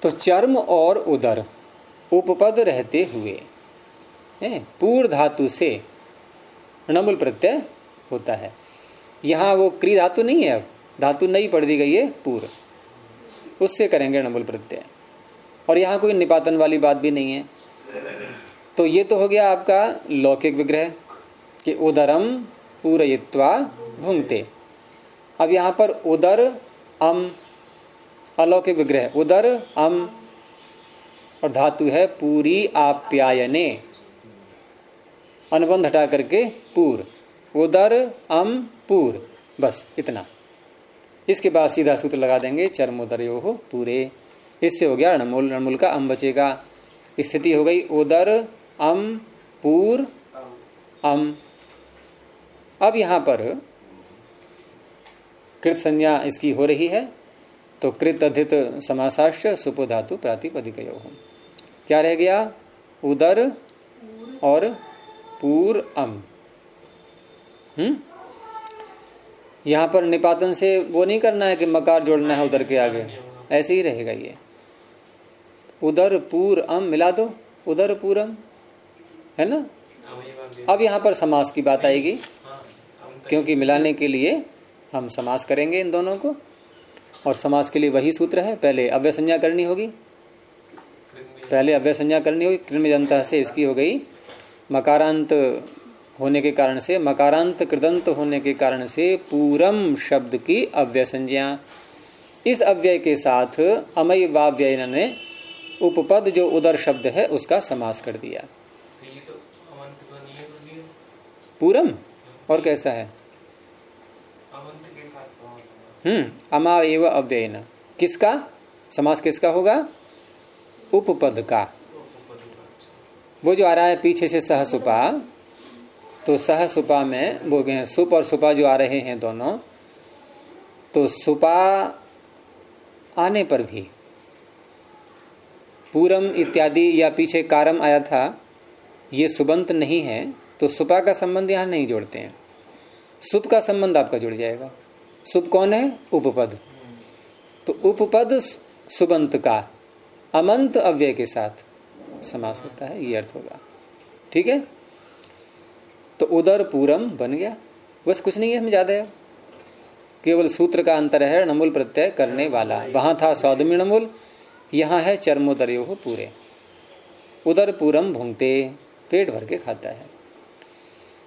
तो चर्म और उदर उपपद रहते हुए पूर्व धातु से णमुल प्रत्यय होता है। यहाँ वो क्री धातु नहीं है, अब धातु नई पढ़ दी गई है पूर्व, उससे करेंगे णमुल प्रत्यय। और यहाँ कोई निपातन वाली बात भी नहीं है। तो ये तो हो गया आपका लौकिक विग्रह कि उदरम पूरयित्वा भुंक्ते। अब यहाँ पर उदर अम, अलौकिक विग्रह उदर अम, और धातु है पूरी आप्यायने, अनुबंध हटा करके पूर, उदर अम पूर, बस इतना। इसके बाद सीधा सूत्र लगा देंगे चर्मोदरयो हो पूरे। इससे हो गया णमुल, णमुल का अम बचेगा। स्थिति हो गई उदर अम पूर अम। अब यहां पर कृत संज्ञा इसकी हो रही है, तो कृत अधित समासाश्च सुपो धातु प्रातिपदिकयो हो। क्या रह गया? उदर और पूर अम। यहां पर निपातन से वो नहीं करना है कि मकार जोड़ना है उदर के आगे, ऐसे ही रहेगा ये। उदर पूर अम मिला दो, उदर पूरम, है ना। अब यहां पर समास की बात आएगी, क्योंकि मिलाने के लिए हम समास करेंगे इन दोनों को, और समास के लिए वही सूत्र है। पहले अव्यय संज्ञा करनी होगी, पहले अव्यय संज्ञा करनी होगी। कृण्यजंतः से इसकी हो गई मकारांत होने के कारण से, मकारांत कृदंत होने के कारण से पूरम शब्द की अव्यय संज्ञा। इस अव्यय के साथ अमय वाव्यय ने उपपद जो उदर शब्द है उसका समास कर दिया। पूरम और कैसा है? अमा एव अव्ययन। किसका समास? किसका होगा? उपपद का। वो जो आ रहा है पीछे से सहसुपा, तो सहसुपा में वो सुप और सुपा जो आ रहे हैं दोनों, तो सुपा आने पर भी पूरम इत्यादि या पीछे कारम आया था, ये सुबंत नहीं है, तो सुपा का संबंध यहां नहीं जोड़ते हैं। सुप का संबंध आपका जुड़ जाएगा। सुप कौन है? उपपद। तो उपपद सुबंत का अमंत अव्यय के साथ समास होता है, ये अर्थ होगा। ठीक है, तो उदर पूरम बन गया। बस कुछ नहीं है इसमें ज्यादा, केवल सूत्र का अंतर है णमुल प्रत्यय करने वाला। वहां था सौदमी णमुल, यहां है चर्मोदरयो हो पूरे। उदर पूरम भुंगते, पेट भर के खाता है।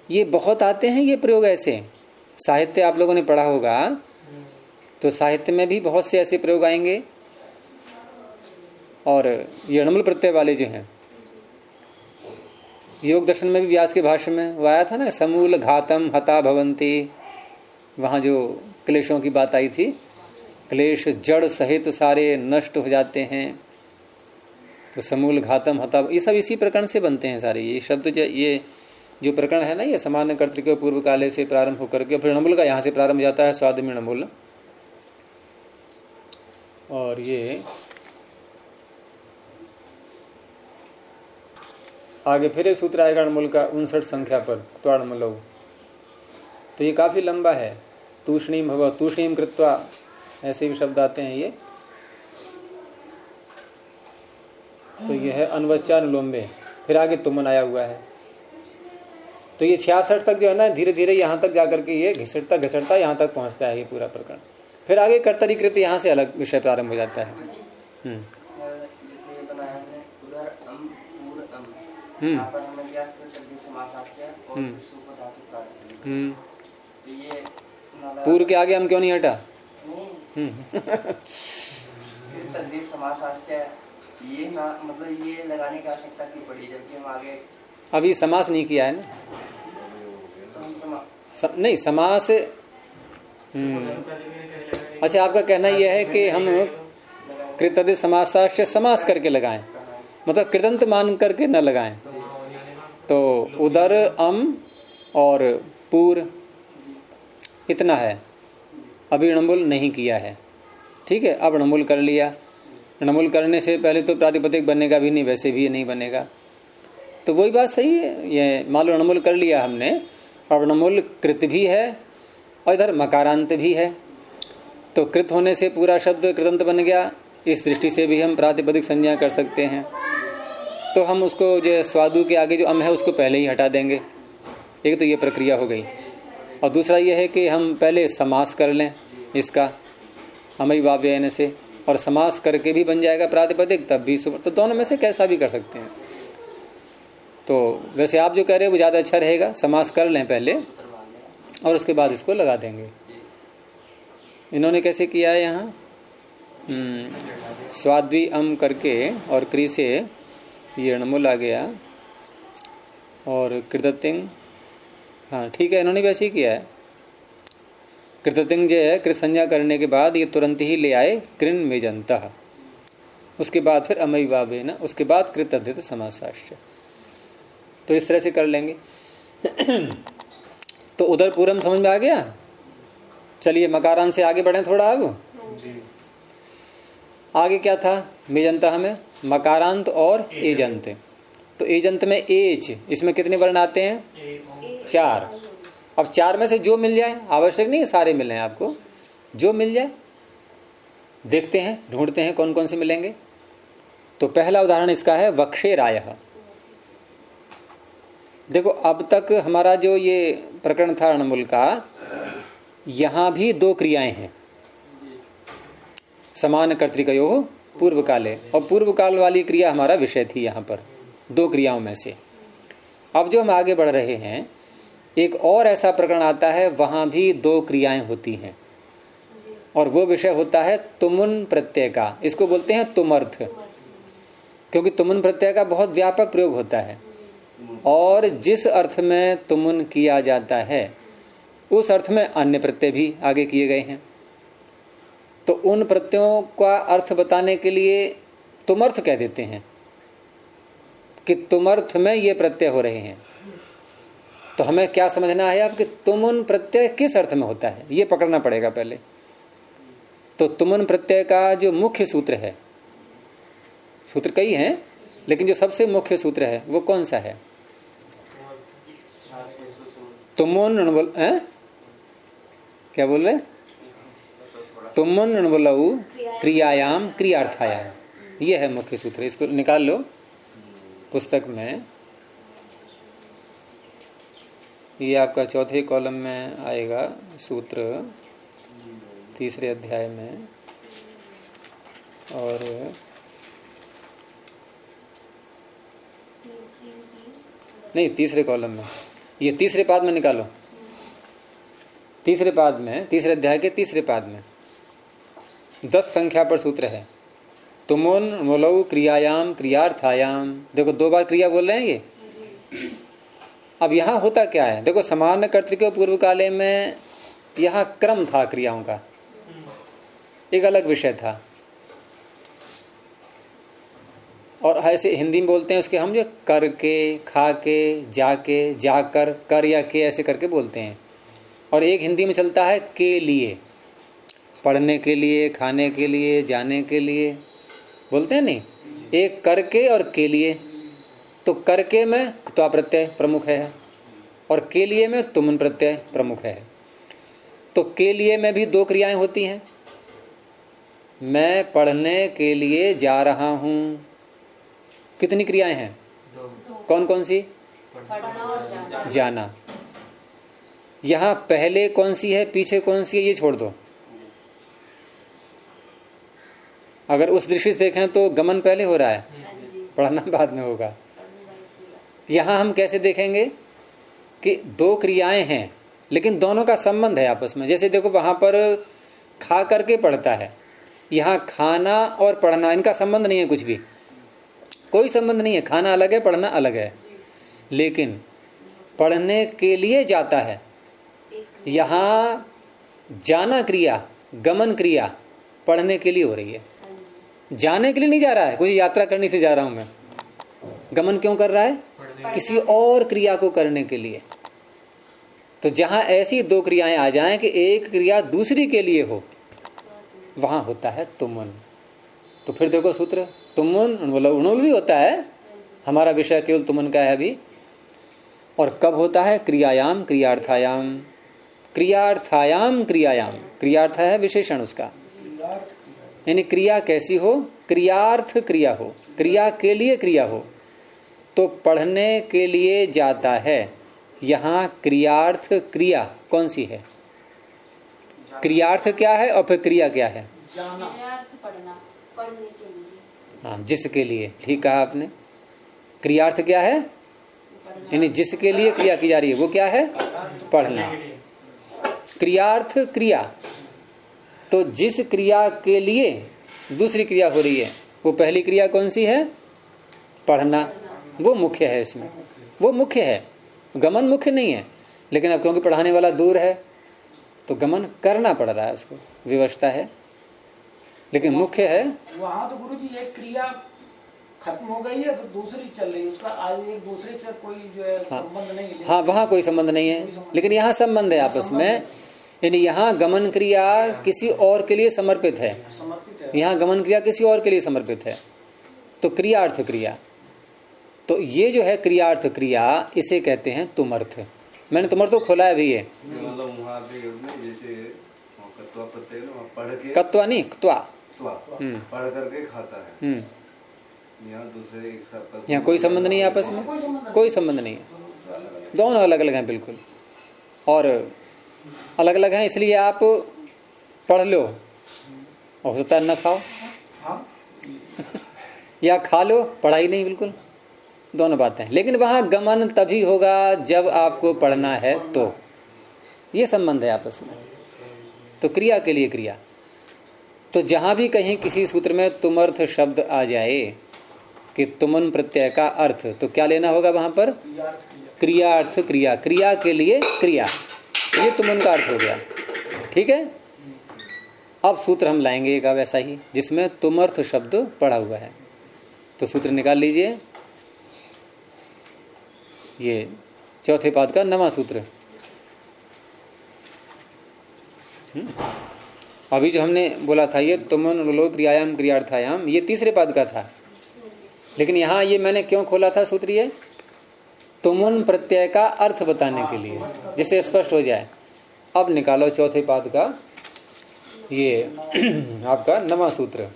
ये बहुत आते हैं ये प्रयोग ऐसे। साहित्य आप लोगों ने पढ़ा होगा, तो साहित्य में भी बहुत से ऐसे प्रयोग आएंगे। और ये णमुल प्रत्यय वाले जो हैं, योग दर्शन में भी व्यास के भाष्य में वो आया था ना, समूल घातम हता भवंती। वहां जो क्लेशों की बात आई थी, क्लेश जड़ सहित सारे नष्ट हो जाते हैं, तो समूल घातम हता, ये सब इसी प्रकरण से बनते हैं सारे। ये शब्द ये जो प्रकरण है ना, ये सामान्य कर्तृक पूर्व काले से प्रारंभ होकर के फिर णमुल का यहाँ से प्रारंभ जाता है, स्वादमी णमुल। और ये आगे फिर एक सूत्र आएगा णमुल का 59 संख्या पर, त्वाणमुलौ। तो ये काफी लंबा है। तूष्णीम भव, तूष्णीम कृत्वा, ऐसे भी शब्द आते हैं ये। तो यह है अनवचानुलोम्बे, फिर आगे तुमन आया हुआ है। तो ये 66 तक जो है ना, धीरे धीरे यहाँ तक जाकर के ये घिसटता घिसटता यहाँ तक पहुँचता है ये पूरा प्रकरण। फिर आगे कर्तरीकृत यहाँ से अलग विषय प्रारंभ हो जाता है। जैसे ये बनाया हमने उधर पूर यहाँ पर हमने लिया समासास्या और सुपर धातु प्रारंभ। तो ये पूर्व के आगे हम क्यों नहीं हटा? तद्धित समासास्या ये ना, मतलब ये लगाने की आवश्यकता क्यों पड़ी जबकि हम आगे अभी समास नहीं किया है ना? तो हम नहीं समास। अच्छा, आपका कहना यह है कि हम कृतद्धित समासास्य समास करके लगाएं, मतलब कृदंत मान करके न लगाएं। तो उदर अम और पूर इतना है, अभी णमुल नहीं किया है। ठीक है, अब णमुल कर लिया। णमुल करने से पहले तो प्रातिपदिक बनेगा भी नहीं, वैसे भी नहीं बनेगा। तो वही बात सही है, ये मान लो णमुल कर लिया हमने, अब णमुल कृत भी है और इधर मकारांत भी है। तो कृत होने से पूरा शब्द कृतंत बन गया, इस दृष्टि से भी हम प्रातिपदिक संज्ञा कर सकते हैं। तो हम उसको जो स्वादु के आगे जो अम है उसको पहले ही हटा देंगे। एक तो ये प्रक्रिया हो गई, और दूसरा ये है कि हम पहले समास कर लें इसका अमय वाव्ययन से, और समास करके भी बन जाएगा प्रातिपदिक, तब भी सुपर। तो दोनों में से कैसा भी कर सकते हैं। तो वैसे आप जो कह रहे हो वो ज़्यादा अच्छा रहेगा, समास कर लें पहले और उसके बाद इसको लगा देंगे। इन्होंने कैसे किया है यहाँ? स्वाद्वी अम करके और क्री से ये णमुल आ गया और कृततिंग। हाँ ठीक है, इन्होंने वैसे ही किया है। कृततिंग जो है कृत संज्ञा करने के बाद ये तुरंत ही ले आए कृन मेजंतः, उसके बाद फिर अमय वावेन, उसके बाद कृतद्धित समासाश्च। तो इस तरह से कर लेंगे। तो उधर पूरम समझ में आ गया। चलिए मकारांत से आगे बढ़े थोड़ा। अब आगे क्या था? मेजंतः में मकारांत और एजंत। तो एजंत में एज, इसमें कितने वर्ण आते हैं? 4। अब 4 में से जो मिल जाए, आवश्यक नहीं है सारे मिल जाए आपको, जो मिल जाए देखते हैं, ढूंढते हैं कौन कौन से मिलेंगे। तो पहला उदाहरण इसका है वक्षे रायः। देखो अब तक हमारा जो ये प्रकरण था णमुल का, यहां भी 2 क्रियाएं हैं, समान कर्तृकयोः पूर्व काले, और पूर्व काल वाली क्रिया हमारा विषय थी यहाँ पर 2 क्रियाओं में से। अब जो हम आगे बढ़ रहे हैं, एक और ऐसा प्रकरण आता है, वहां भी 2 क्रियाएं होती हैं, और वो विषय होता है तुमुन प्रत्यय का। इसको बोलते हैं तुमर्थ, क्योंकि तुमुन प्रत्यय का बहुत व्यापक प्रयोग होता है, और जिस अर्थ में तुमुन किया जाता है उस अर्थ में अन्य प्रत्यय भी आगे किए गए हैं। तो उन प्रत्ययों का अर्थ बताने के लिए तुमर्थ कह देते हैं कि तुमर्थ में ये प्रत्यय हो रहे हैं। तो हमें क्या समझना है अब कि तुमुन प्रत्यय किस अर्थ में होता है, ये पकड़ना पड़ेगा पहले। तो तुमुन प्रत्यय का जो मुख्य सूत्र है, सूत्र कई हैं लेकिन जो सबसे मुख्य सूत्र है वो कौन सा है? तुमुन णमुल, क्या बोल रहे? तुमुन णमुलौ क्रियायाम क्रियार्थायाम, ये है मुख्य सूत्र। इसको निकाल लो पुस्तक में, ये आपका 4थे कॉलम में आएगा सूत्र, 3रे अध्याय में, और नहीं 3रे कॉलम में, ये 3रे पाद में निकालो। 3रे पाद में, 3रे अध्याय के 3रे पाद में 10 संख्या पर सूत्र है। तुमुन णमुलौ क्रियायाम क्रियार्थायाम। देखो 2 बार क्रिया बोल रहे हैं ये। अब यहाँ होता क्या है? देखो सामान्य कर्तृक पूर्व काले में यहाँ क्रम था क्रियाओं का, एक अलग विषय था, और ऐसे हिंदी में बोलते हैं उसके हम जो करके, खा के, जाके, जाकर, कर या के ऐसे करके बोलते हैं। और एक हिंदी में चलता है के लिए, पढ़ने के लिए, खाने के लिए, जाने के लिए बोलते हैं नहीं, एक करके और के लिए। तो करके में क्त्वा प्रत्यय प्रमुख है और के लिए में तुमुन प्रत्यय प्रमुख है। तो के लिए में भी 2 क्रियाएं होती हैं। मैं पढ़ने के लिए जा रहा हूं, कितनी क्रियाएं हैं? कौन कौन सी? पढ़ना और जाना। जाना। यहां पहले कौन सी है, पीछे कौन सी है, ये छोड़ दो। अगर उस दृष्टि से देखें तो गमन पहले हो रहा है, पढ़ना बाद में होगा। यहां हम कैसे देखेंगे कि दो क्रियाएं हैं लेकिन दोनों का संबंध है आपस में। जैसे देखो वहां पर खा करके पढ़ता है, यहां खाना और पढ़ना इनका संबंध नहीं है, कुछ भी कोई संबंध नहीं है। खाना अलग है, पढ़ना अलग है। लेकिन पढ़ने के लिए जाता है, यहां जाना क्रिया, गमन क्रिया पढ़ने के लिए हो रही है, जाने के लिए नहीं जा रहा है। कोई यात्रा करने से जा रहा हूं मैं, गमन क्यों कर रहा है? किसी और क्रिया को करने के लिए। तो जहां ऐसी दो क्रियाएं आ जाएं कि एक क्रिया दूसरी के लिए हो, वहां होता है तुमुन। तो फिर देखो सूत्र तुमुन उणुल भी होता है, हमारा विषय केवल तुमुन का है अभी। और कब होता है? क्रियायाम क्रियार्थायाम, क्रियार्थायाम क्रियायाम। क्रियार्थ है विशेषण उसका, यानी क्रिया कैसी हो? क्रियार्थ क्रिया हो, क्रिया के लिए क्रिया हो। तो पढ़ने के लिए जाता है, यहां क्रियार्थ क्रिया कौन सी है? क्रियार्थ क्या है और फिर क्रिया क्या है? क्रियार्थ पढ़ना, पढ़ने के लिए। हाँ, जिसके लिए, ठीक कहा आपने। क्रियार्थ क्या है? यानी जिसके लिए क्रिया की जा रही है वो क्या है? पढ़ना। क्रियार्थ क्रिया, तो जिस क्रिया के लिए दूसरी क्रिया हो रही है वो पहली क्रिया कौन सी है? पढ़ना। वो मुख्य है, इसमें वो मुख्य है, गमन मुख्य नहीं है। लेकिन अब क्योंकि पढ़ाने वाला दूर है तो गमन करना पड़ रहा है, उसको व्यवस्था है, लेकिन मुख्य है। वहाँ तो गुरुजी एक क्रिया खत्म हो गई है तो दूसरी चल रही है, उसका आज एक दूसरे से कोई जो है संबंध नहीं है। हाँ, वहाँ कोई संबंध नहीं है, लेकिन यहाँ संबंध है आपस में। यानी यहाँ गमन क्रिया किसी और के लिए समर्पित है, यहाँ गमन क्रिया किसी और के लिए समर्पित है। तो क्रियार्थ क्रिया, तो ये जो है क्रियार्थ क्रिया, इसे कहते हैं तुमर्थ। मैंने तुमर्थ तो खोला है भी, ये कत्वा नहीं, क्त्वा, पढ़ करके खाता है। यहाँ दूसरे एक साथ, यहाँ कोई संबंध नहीं है आपस में, कोई संबंध नहीं है, दोनों अलग अलग हैं बिल्कुल। और अलग अलग हैं इसलिए आप पढ़ लो हो सकता है न खाओ या खा लो, पढ़ाई नहीं, बिल्कुल दोनों बातें। लेकिन वहां गमन तभी होगा जब आपको पढ़ना है, तो ये संबंध है आपस में। तो क्रिया के लिए क्रिया। तो जहां भी कहीं किसी सूत्र में तुमर्थ शब्द आ जाए कि तुमन प्रत्यय का अर्थ, तो क्या लेना होगा वहां पर? क्रियार्थ क्रिया, क्रिया के लिए क्रिया, ये तुमन का अर्थ हो गया। ठीक है। अब सूत्र हम लाएंगे एक वैसा ही जिसमें तुमर्थ शब्द पड़ा हुआ है। तो सूत्र निकाल लीजिए, ये चौथे पाद का 9वां सूत्र। अभी जो हमने बोला था ये तुमन लोग क्रियायाम क्रियार्थायाम, ये तीसरे पाद का था। लेकिन यहाँ ये मैंने क्यों खोला था सूत्र? ये तुमन प्रत्यय का अर्थ बताने के लिए, जिससे स्पष्ट हो जाए। अब निकालो चौथे पाद का ये आपका 9वां सूत्र।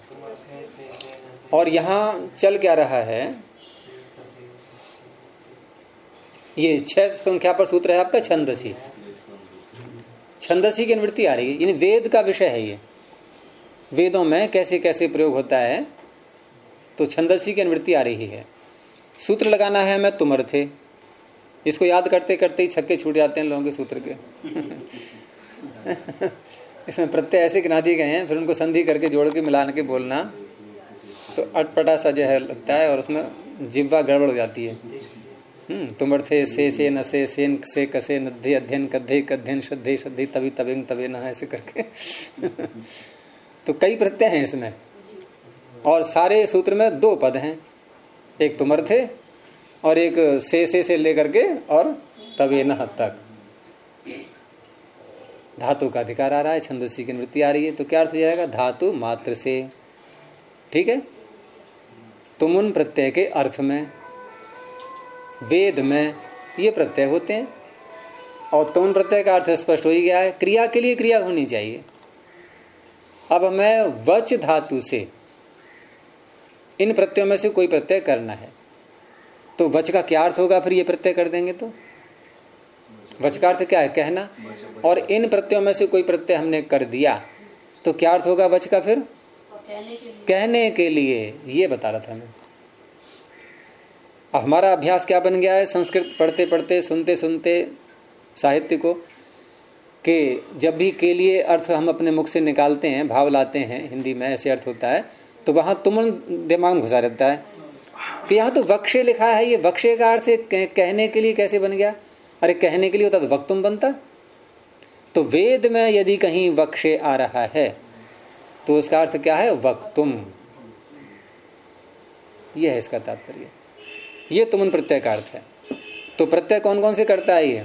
और यहाँ चल क्या रहा है? ये 6 संख्या पर सूत्र है आपका छंदसी। छंदसी की निवृत्ति आ रही है, यानी वेद का विषय है ये। वेदों में कैसे कैसे प्रयोग होता है, तो छंदसी की निवृत्ति आ रही है। सूत्र लगाना है हमें तुमर्थे। इसको याद करते करते ही छक्के छूट जाते हैं लोगों के सूत्र के इसमें प्रत्यय ऐसे गिना दिए गए हैं, फिर उनको संधि करके जोड़ के मिलान के बोलना तो अटपटा सा जो है लगता है, और उसमें जिह्वा गड़बड़ हो जाती है। तुमर्थे से नसे सेन से कसे नद्धे अध्ययन कद्धे कध्यन श्रद्धे श्रद्धे तभी तबेंग तबे न, ऐसे करके तो कई प्रत्यय हैं इसमें, और सारे सूत्र में 2 पद हैं, एक तुमर्थे और एक से लेकर के और तबे न तक। धातु का अधिकार आ रहा है, छंदसी की निवृत्ति आ रही है, तो क्या अर्थ हो जाएगा? धातु मात्र से। ठीक है। तुमुन प्रत्यय के अर्थ में वेद में ये प्रत्यय होते हैं, और तुमुन प्रत्यय का अर्थ स्पष्ट हो ही गया है, क्रिया के लिए क्रिया होनी चाहिए। अब हमें वच धातु से इन प्रत्ययों में से कोई प्रत्यय करना है। तो वच का क्या अर्थ होगा फिर ये प्रत्यय कर देंगे तो? वच का अर्थ क्या है? कहना। और इन प्रत्ययों में से कोई प्रत्यय हमने कर दिया तो क्या अर्थ होगा वच का फिर? कहने के लिए। ये बता रहा था मैं। अब हमारा अभ्यास क्या बन गया है संस्कृत पढ़ते पढ़ते सुनते सुनते साहित्य को, कि जब भी के लिए अर्थ हम अपने मुख से निकालते हैं, भाव लाते हैं, हिंदी में ऐसे अर्थ होता है, तो वहां तुमन दिमाग में घुसा रहता है कि यहाँ तो वक्षे लिखा है, ये वक्षे का अर्थ कहने के लिए कैसे बन गया? अरे कहने के लिए होता तो वक्तुम बनता। तो वेद में यदि कहीं वक्षे आ रहा है तो उसका अर्थ क्या है? वक्तुम। यह है इसका तात्पर्य। ये तुमन प्रत्यय का अर्थ है। तो प्रत्यय कौन कौन से करता है ये?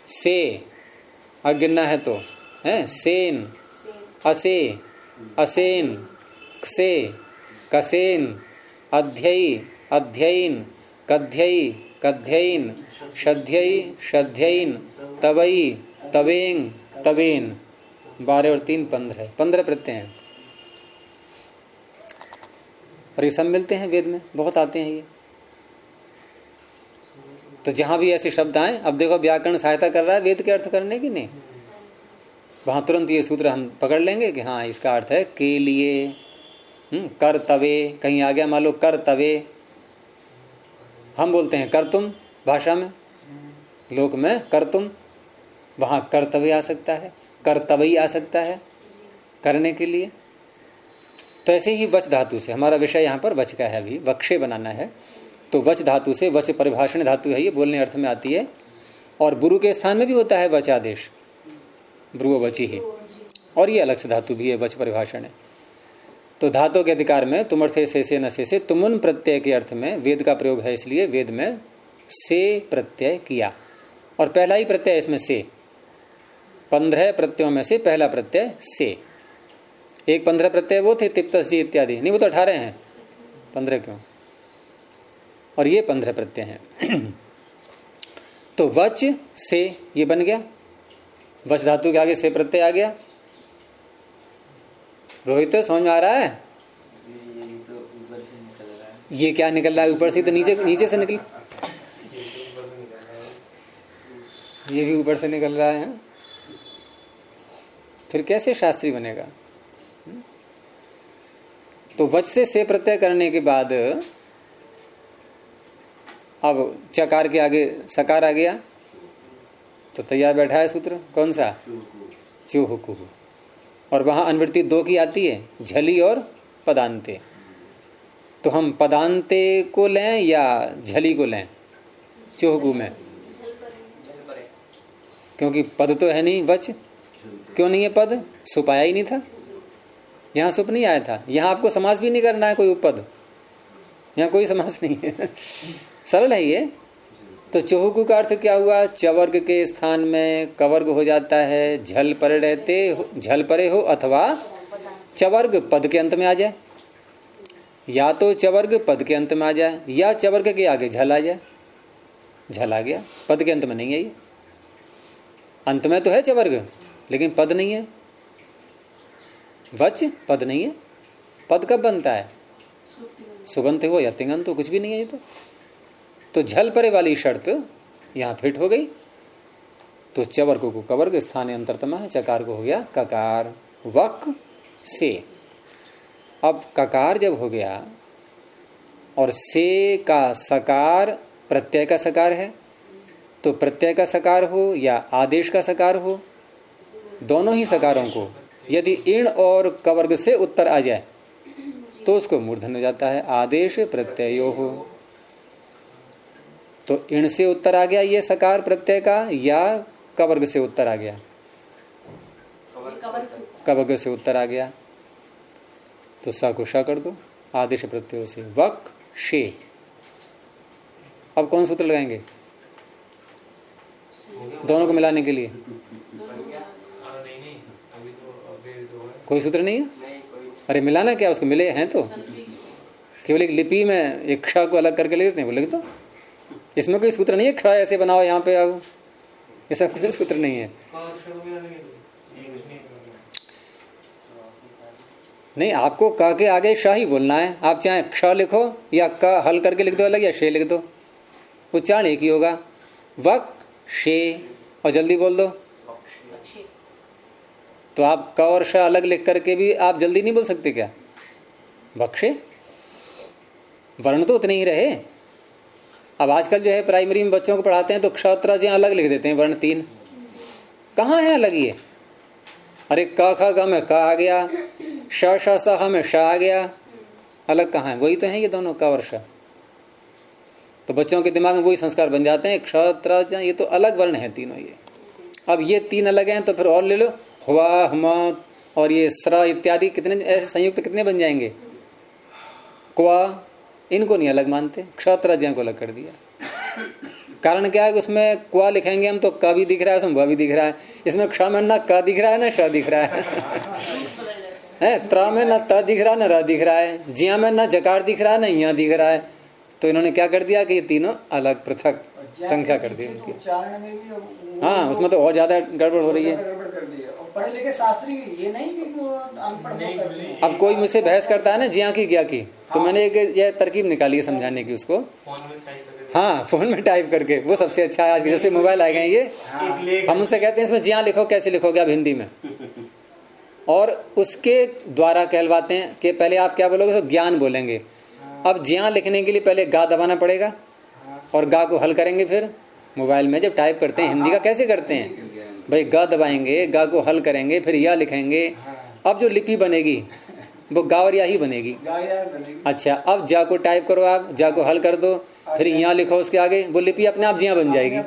से अगिनना है तो है, सेन, असे, असेन, क्षे, कसेन, अध्ययी, अध्ययन, कध्ययी, कध्ययन, शध्ययी, शध्ययन, तवई, तवेंग, तवेन। 12 और 3 15 15 प्रत्यय हैं। और ये सब मिलते हैं वेद में, बहुत आते हैं ये। तो जहां भी ऐसे शब्द आए, अब देखो व्याकरण सहायता कर रहा है वेद के अर्थ करने की नहीं, वहां तुरंत ये सूत्र हम पकड़ लेंगे कि हाँ इसका अर्थ है के लिए। कर तवे कहीं आ गया, मान लो कर तवे, हम बोलते हैं कर तुम भाषा में, लोक में कर तुम, वहां कर्तव्य आ सकता है, कर्तव्य आ सकता है करने के लिए। तो ऐसे ही वच धातु से, हमारा विषय यहाँ पर वच का है, अभी वक्षे बनाना है, तो वच धातु से, वच परिभाषण धातु है, ये बोलने अर्थ में आती है। और बुरु के स्थान में भी होता है वच आदेश, ब्रुव वची ही, और ये अलग से धातु भी है, वच परिभाषण है। तो धातु के अधिकार में तुमर्थे से न से तुमुन प्रत्यय के अर्थ में वेद का प्रयोग है, इसलिए वेद में से प्रत्यय किया। और पहला ही प्रत्यय इसमें से, 15 प्रत्ययों में से पहला प्रत्यय से। एक 15 प्रत्यय वो थे तिप्तसी इत्यादि, नहीं वो तो 18 हैं, 15 क्यों? और ये 15 प्रत्यय हैं। तो वच से ये बन गया, वच धातु के आगे से प्रत्यय आ गया। रोहित समझ में आ रहा है? ये क्या निकल रहा है ऊपर से? तो नीचे से निकल, ये भी ऊपर से निकल रहा है। फिर कैसे शास्त्री बनेगा? तो वच से प्रत्यय करने के बाद अब चकार के आगे सकार आ गया, तो तैयार बैठा है सूत्र कौन सा? चूहुकु। और वहां अनुवृत्ति 2 की आती है, झली और पदांते। तो हम पदांते को लें या झली को लें चूहुकु में? क्योंकि पद तो है नहीं वच। क्यों नहीं है पद? सुप आया ही नहीं था, यहाँ सुप नहीं आया था। यहाँ आपको समास भी नहीं करना है कोई उपपद, यहाँ कोई समास नहीं है, सरल है ये। तो चौहुकु का अर्थ क्या हुआ? चवर्ग के स्थान में कवर्ग हो जाता है, झल परे रहते, झल परे हो, अथवा चवर्ग पद के अंत में आ जाए, या तो चवर्ग पद के अंत में आ जाए या चवर्ग के आगे झल आ जाए। झल आ गया, पद के अंत में नहीं है ये। अंत में तो है चवर्ग लेकिन पद नहीं है। वच पद नहीं है, पद कब बनता है? सुबंत हो या तिंगंत हो, कुछ भी नहीं है ये तो झल परे वाली शर्त यहां फिट हो गई। तो चवर्ग को कवर्ग, स्थान अंतरतम है, चकार को हो गया ककार, वक से। अब ककार जब हो गया और से का सकार प्रत्यय का सकार है, तो प्रत्यय का सकार हो या आदेश का सकार हो, दोनों ही सकारों को यदि इण और कवर्ग से उत्तर आ जाए तो उसको मूर्धन्य हो जाता है, आदेश प्रत्ययो हो। तो इण से उत्तर आ गया ये सकार प्रत्यय का, या कवर्ग से उत्तर आ गया? कवर्ग से उत्तर आ गया, तो सा को श कर दो आदेश प्रत्यय से, वक शे। अब कौन सूत्र लगाएंगे दोनों को मिलाने के लिए? कोई सूत्र नहीं है। अरे मिलाना क्या, उसको मिले हैं तो केवल एक लिपि में एक क्ष को अलग करके लिखते हैं, वो लिख दो। इसमें कोई सूत्र नहीं है, खड़ा ऐसे बनाओ यहाँ पे आओ, ऐसा कोई सूत्र नहीं है। नहीं, आपको क के आगे श ही बोलना है। आप चाहे क्ष लिखो या क हल करके लिख दो अलग, या शे लिख दो, उच्चारण एक ही होगा। वक शे, और जल्दी बोल दो। तो आप क और श अलग लिख करके भी आप जल्दी नहीं बोल सकते क्या? बख्शे, वर्ण तो उतने ही रहे। अब आजकल जो है प्राइमरी में बच्चों को पढ़ाते हैं तो क्षत्र जी अलग लिख देते हैं, वर्ण 3। कहाँ है अलग ये? अरे क ख ग में क आ गया, श श स ह में श आ गया, अलग कहाँ है? वही तो है ये दोनों, क और श। तो बच्चों के दिमाग में वही संस्कार बन जाते हैं, क्षत्र ज, ये तो अलग वर्ण है तीनों ये। अब ये 3 अलग हैं तो फिर और ले लो, हुआ, हुमा और ये स्र इत्यादि, कितने ऐसे संयुक्त कितने बन जाएंगे? क्वा, इनको नहीं अलग मानते, क्षत्र ज को अलग कर दिया। कारण क्या है कि उसमें क्वा लिखेंगे हम तो क भी दिख रहा है, उसमें व भी दिख रहा है। इसमें क्ष में ना क दिख रहा है ना श दिख रहा है, त्र में ना त दिख रहा है ना र दिख रहा है, जिया में ना जकार दिख रहा है ना यहाँ दिख रहा है। तो इन्होंने क्या कर दिया कि ये तीनों अलग पृथक संख्या कर दी उनकी। उच्चारण में भी हाँ, उसमें तो और ज्यादा गड़बड़ हो रही है। गड़बड़ कर दी है। और पढ़े लिखे शास्त्री ये नहीं कि वो अनपढ़ लोग करते हैं। अब कोई मुझसे बहस करता है ना जिया की क्या की, तो मैंने एक ये तरकीब निकाली है समझाने की उसको। हाँ, फोन में टाइप करके, वो सबसे अच्छा है। आज के जैसे मोबाइल आ गए ये, हम उससे कहते हैं इसमें जिया लिखो, कैसे लिखोगे आप हिंदी में, और उसके द्वारा कहलवाते हैं कि पहले आप क्या बोलोगे, तो ज्ञान बोलेंगे। अब जिया लिखने के लिए पहले गा दबाना पड़ेगा और गा को हल करेंगे। फिर मोबाइल में जब टाइप करते हैं हिंदी का कैसे करते हैं भाई, गा दबाएंगे, गा को हल करेंगे, फिर या लिखेंगे। अब जो लिपि बनेगी वो गा और या ही बनेगी। अच्छा, अब जा को टाइप करो, आप जा को हल कर दो, फिर यहाँ लिखो उसके आगे, वो लिपि अपने आप जिया बन जाएगी। एक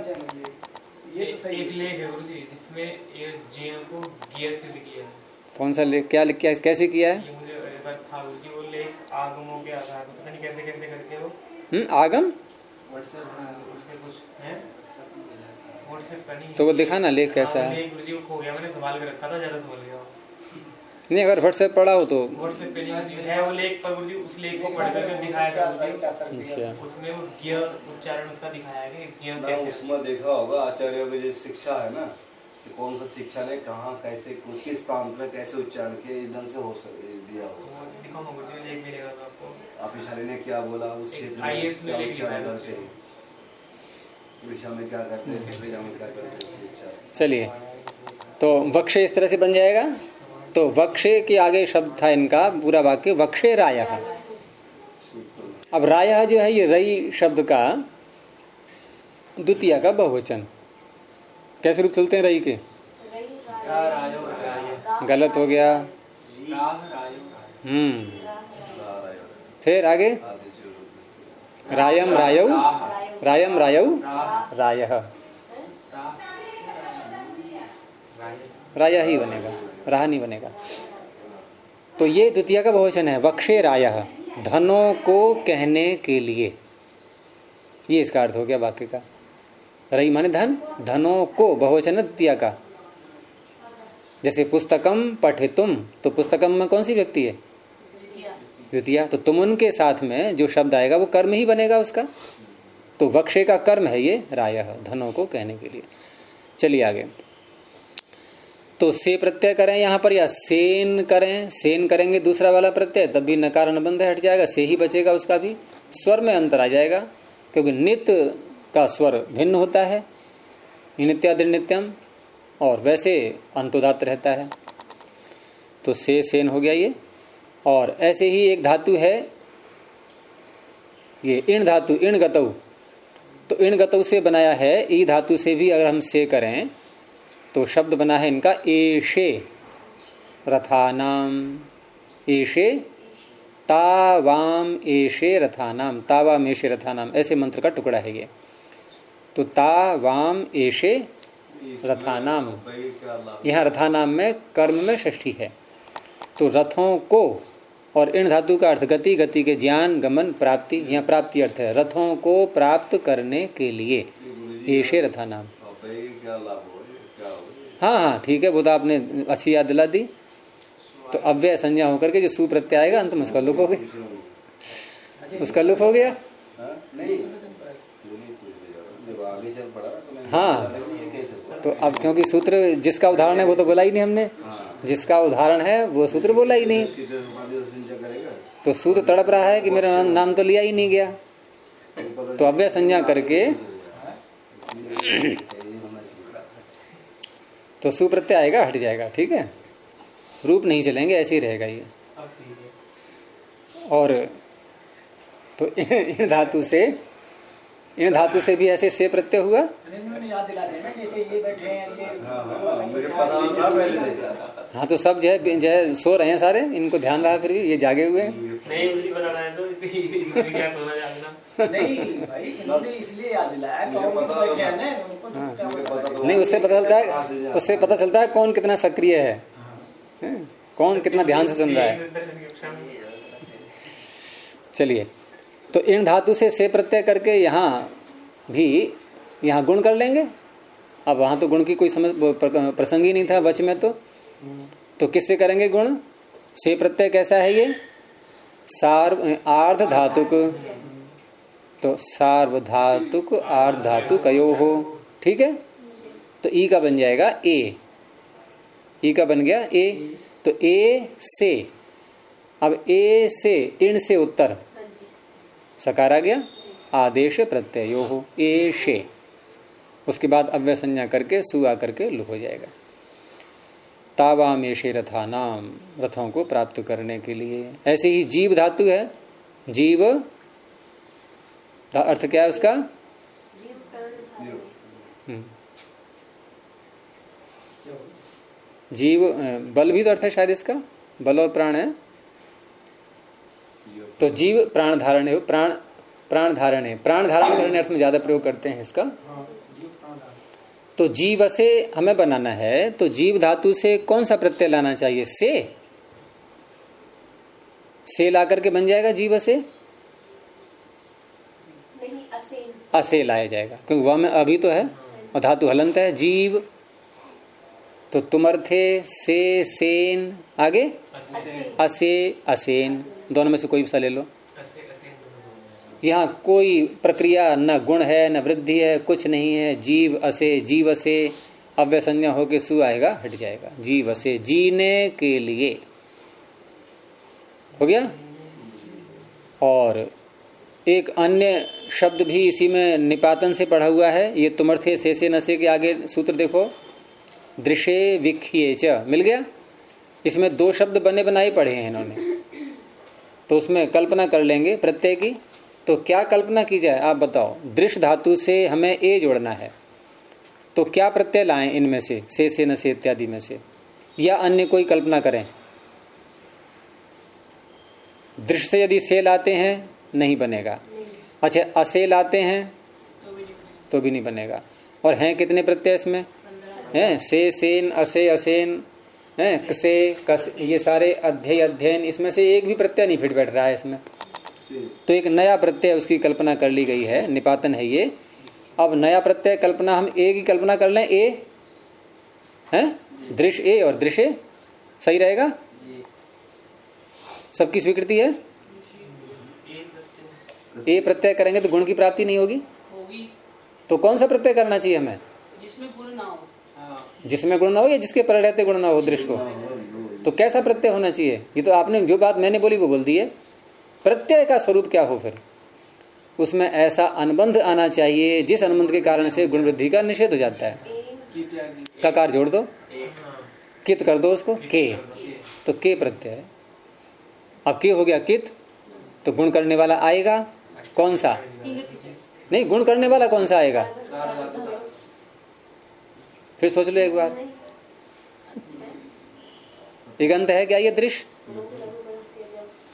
लेख है गुरुजी जिसमें ये जिया को गिया सिद्ध किया। कौन सा लेख, क्या लिख किया, कैसे किया है? ये मुझे एक बार था गुरुजी, वो लेख आगमों के आधार पर, पता नहीं कैसे कैसे करके वो आगम, उसके कुछ है व्हाट्सएप का नहीं, तो वो दिखा ना लेख कैसा है। लेख गुरुजी वो खो गया, मैंने संभाल के रखा था, ज्यादा संभाल गया। नहीं, अगर व्हाट्सएप पढ़ा हो तो व्हाट्सएप पे नहीं है वो लेख, पर गुरुजी उस लेख को पढ़ करके दिखाया था गुरुजी। अच्छा, उसमें वो गिया उच्चारण उसका दिखाया है कि गिया कैसे। उसमें देखा होगा आचार्यों की जो शिक्षा है ना, कि कौन सा शिक्षा ने कहाँ कैसे किस प्रांत में कैसे उच्चारण के ढंग से हो दिया होगा। दिखाऊंगा गुरुजी, लेख मिलेगा तो आपको। आप इशारे ने क्या बोला, उस क्षेत्र में क्या उच्चारण करते हैं, दिशा में क्या करते हैं, किस दिशा में क्या करते हैं। चलिए, तो वक्षे इस तरह से बन जाएगा। तो वक्षे के आगे शब्द था इनका पूरा वाक्य, वक्षे रायः। अब रायः जो है ये रई शब्द का द्वितीय का बहुवचन। कैसे रूप चलते हैं रई के? गलत हो गया। फिर आगे रायम रायौ, रायम रायौ रायः, रायः ही बनेगा, राह नहीं बनेगा। तो ये द्वितीय का बहुवचन है, वक्षे रायः, धनों को कहने के लिए। ये इसका अर्थ हो गया वाक्य का। रई माने धन, धनों को बहुवचन है द्वितीय का। जैसे पुस्तकम पठितुम, तो पुस्तकम में कौन सी व्यक्ति है? द्वितीय। तो तुम उनके साथ में जो शब्द आएगा वो कर्म ही बनेगा उसका। तो वक्षे का कर्म है ये रायः, धनों को कहने के लिए। चलिए आगे। तो से प्रत्यय करें यहाँ पर या सेन करें, सेन करेंगे दूसरा वाला प्रत्यय, तब भी नकार अनुबंध हट जाएगा, से ही बचेगा। उसका भी स्वर में अंतर आ जाएगा, क्योंकि नित्य का स्वर भिन्न होता है, नित्यादि नित्यम, और वैसे अंतोदात रहता है। तो से सेन हो गया ये। और ऐसे ही एक धातु है ये इण धातु, इण गतौ। तो इण गतौ से बनाया है, ई धातु से भी अगर हम से करें तो शब्द बना है इनका एशे रथानाम, एशे तावाम एशे रथानाम, तावाम एशे रथानाम, ऐसे मंत्र का टुकड़ा है ये। तो तावाम एशे रथानाम, यहाँ रथानाम में कर्म में षष्ठी है। तो रथों को, और इन धातु का अर्थ गति, गति के ज्ञान गमन प्राप्ति, यहाँ प्राप्ति अर्थ है, रथों को प्राप्त करने के लिए एशे रथानाम। हाँ हाँ ठीक है, वो तो आपने अच्छी याद दिला दी। तो अव्यय संज्ञा होकर के जो सुप्रत्यय आएगा अंत में उसका लुक हो गया, उसका लुक हो गया। हाँ, तो अब क्योंकि सूत्र जिसका उदाहरण है वो तो बोला ही नहीं हमने, जिसका उदाहरण है वो सूत्र बोला ही नहीं, तो सूत्र तड़प रहा है कि मेरा नाम तो लिया ही नहीं गया। तो अव्यय संज्ञा करके तो सुप्रत्यय आएगा, हट जाएगा, ठीक है, रूप नहीं चलेंगे, ऐसे ही रहेगा ये। और तो इन धातु से भी ऐसे से प्रत्यय हुआ। याद दिलाते हैं ना, जैसे ये बैठे हैं, हाँ तो सब जो है सो रहे हैं सारे, इनको ध्यान रहा, फिर भी ये जागे हुए हैं। नहीं बना रहा है तो क्या सोना जागना नहीं भाई, इन्होंने इसलिए याद दिलाया नहीं, उससे पता चलता है कौन कितना सक्रिय है, कौन कितना ध्यान से सुन रहा है। चलिए, तो इन धातु से प्रत्यय करके यहाँ गुण कर लेंगे। अब वहां तो गुण की कोई प्रसंग ही नहीं था वच में, तो किससे करेंगे गुण? से प्रत्यय कैसा है ये? आर्ध धातुक, तो सार्वधातुक आर्ध धातु कयो हो, ठीक है। तो ई का बन जाएगा ए, ई का बन गया ए, तो ए से, अब ए से इण से उत्तर सकार आ गया, आदेश प्रत्ययो हो ए शे, उसके बाद अव्यय संज्ञा करके सु आ करके लु हो जाएगा। तावामेशे रथा नाम, रथों को प्राप्त करने के लिए। ऐसे ही जीव धातु है, जीव अर्थ क्या है उसका? जीव बल भी तो अर्थ है शायद इसका, बल और प्राण है, तो जीव प्राण धारण है, प्राण धारण है, प्राण धारण करने अर्थ में ज्यादा प्रयोग करते हैं इसका। तो जीव से हमें बनाना है, तो जीव धातु से कौन सा प्रत्यय लाना चाहिए? से ला करके बन जाएगा जीव से, असे लाया जाएगा, क्योंकि वह में अभी तो है और धातु हलंत है। जीव तो तुमर्थे से सेन, आगे असे असेन, दोनों में से कोई सा ले लो। यहाँ कोई प्रक्रिया न गुण है न वृद्धि है, कुछ नहीं है। जीव असे, जीव से अव्यय संज्ञा होके सु आएगा, हट जाएगा। जीव से, जीने के लिए हो गया। और एक अन्य शब्द भी इसी में निपातन से पढ़ा हुआ है, ये तुमर्थे से नसे के आगे सूत्र देखो, दृशे विख्ये च, मिल गया। इसमें दो शब्द बने बनाए पढ़े हैं इन्होंने, तो उसमें कल्पना कर लेंगे प्रत्यय की। तो क्या कल्पना की जाए आप बताओ? दृश्य धातु से हमें ए जोड़ना है, तो क्या प्रत्यय लाएं इनमें से न से इत्यादि में से, या अन्य कोई कल्पना करें? दृश्य से यदि से लाते हैं नहीं बनेगा। अच्छा, असे लाते हैं तो भी नहीं बनेगा। और हैं कितने प्रत्यय इसमें? हैं से, सेन, असे, असेन, हैं कसे, कस, ये सारे अध्यय, अध्ययन, इसमें से एक भी प्रत्यय नहीं फिट बैठ रहा है इसमें। तो एक नया प्रत्यय उसकी कल्पना कर ली गई है, निपातन है ये। अब नया प्रत्यय कल्पना हम ए की कल्पना कर लें, ए है दृश्य, ए और दृश्य सही रहेगा, सबकी स्वीकृति है। ए प्रत्यय करेंगे तो गुण की प्राप्ति नहीं होगी, तो कौन सा प्रत्यय करना चाहिए हमें? जिसमें गुण ना हो, जिसमें गुण ना हो या जिसके पर रहते गुण ना हो दृश्य को। तो कैसा प्रत्यय होना चाहिए? ये तो आपने जो बात मैंने बोली वो बोल दी है। प्रत्यय का स्वरूप क्या हो फिर? उसमें ऐसा अनुबंध आना चाहिए जिस अनुबंध के कारण से गुण वृद्धि का निषेध हो जाता है। ककार जोड़ दो, कित कर दो उसको, के, तो के प्रत्यय है। अब के हो गया कित, तो गुण करने वाला आएगा कौन सा? नहीं, गुण करने वाला कौन सा आएगा? फिर सोच लो एक बार, इगंत है क्या ये दृश्य?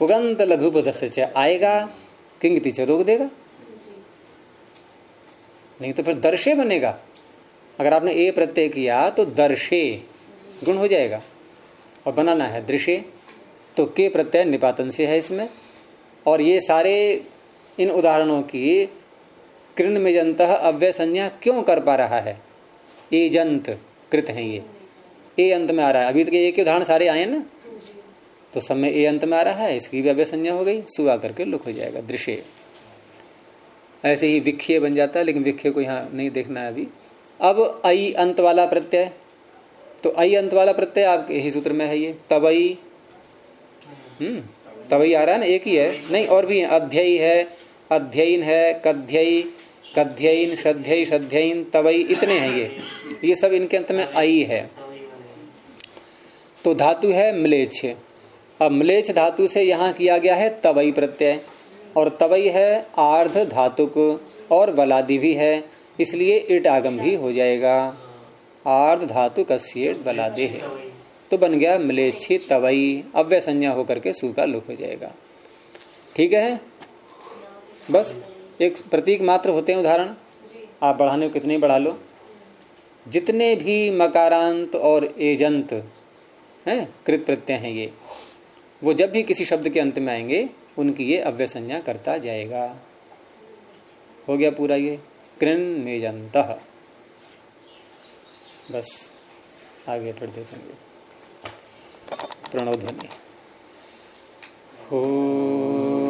पुगंत लघु पदस्य आएगा, किंग च रोक देगा, नहीं तो फिर दर्शे बनेगा। अगर आपने ए प्रत्यय किया तो दर्शे गुण हो जाएगा, और बनाना है दृश्य, तो के प्रत्यय निपातन से है इसमें। और ये सारे इन उदाहरणों की कृण में जंतः अव्यय संज्ञा क्यों कर पा रहा है? एजंत कृत है ये, ए अंत में आ रहा है। अभी तक एक ही उदाहरण सारे आए ना, तो सब में ए अंत में आ रहा है, इसकी भी अव्यय संज्ञा हो गई, सुआ करके लुक हो जाएगा दृश्य। ऐसे ही विख्ये बन जाता है, लेकिन विख्ये को यहाँ नहीं देखना है अभी। अब आई अंत वाला प्रत्यय, तो आई अंत वाला प्रत्यय आपके यही सूत्र में है ये तवई। तवई आ रहा है ना, एक ही है नहीं और भी है, अध्ययी है, अध्ययन है, कध्ययी, कध्ययन, श्रद्धेय, श्रद्धेयन, तवई, इतने हैं ये सब इनके अंत में आई है। तो धातु है म्लेच्छ। अब म्लेच्छ धातु से यहां किया गया है तवई प्रत्यय, और तवई है आर्ध धातुक और वलादि भी है, इसलिए इट आगम भी हो जाएगा। आर्ध धातुक अस्येट वलादे है, तो बन गया म्लेच्छी तवई, अव्यय संज्ञा होकर के सु का लोप हो जाएगा। ठीक है, बस एक प्रतीक मात्र होते हैं उदाहरण, आप बढ़ाने को कितने बढ़ा लो। जितने भी मकारांत और एजंत हैं कृत प्रत्यय हैं ये, वो जब भी किसी शब्द के अंत में आएंगे उनकी ये अव्यय संज्ञा करता जाएगा। हो गया पूरा ये कृन मेजंतः। बस आगे पढ़ देते हैं। प्रणव ध्वनि हो।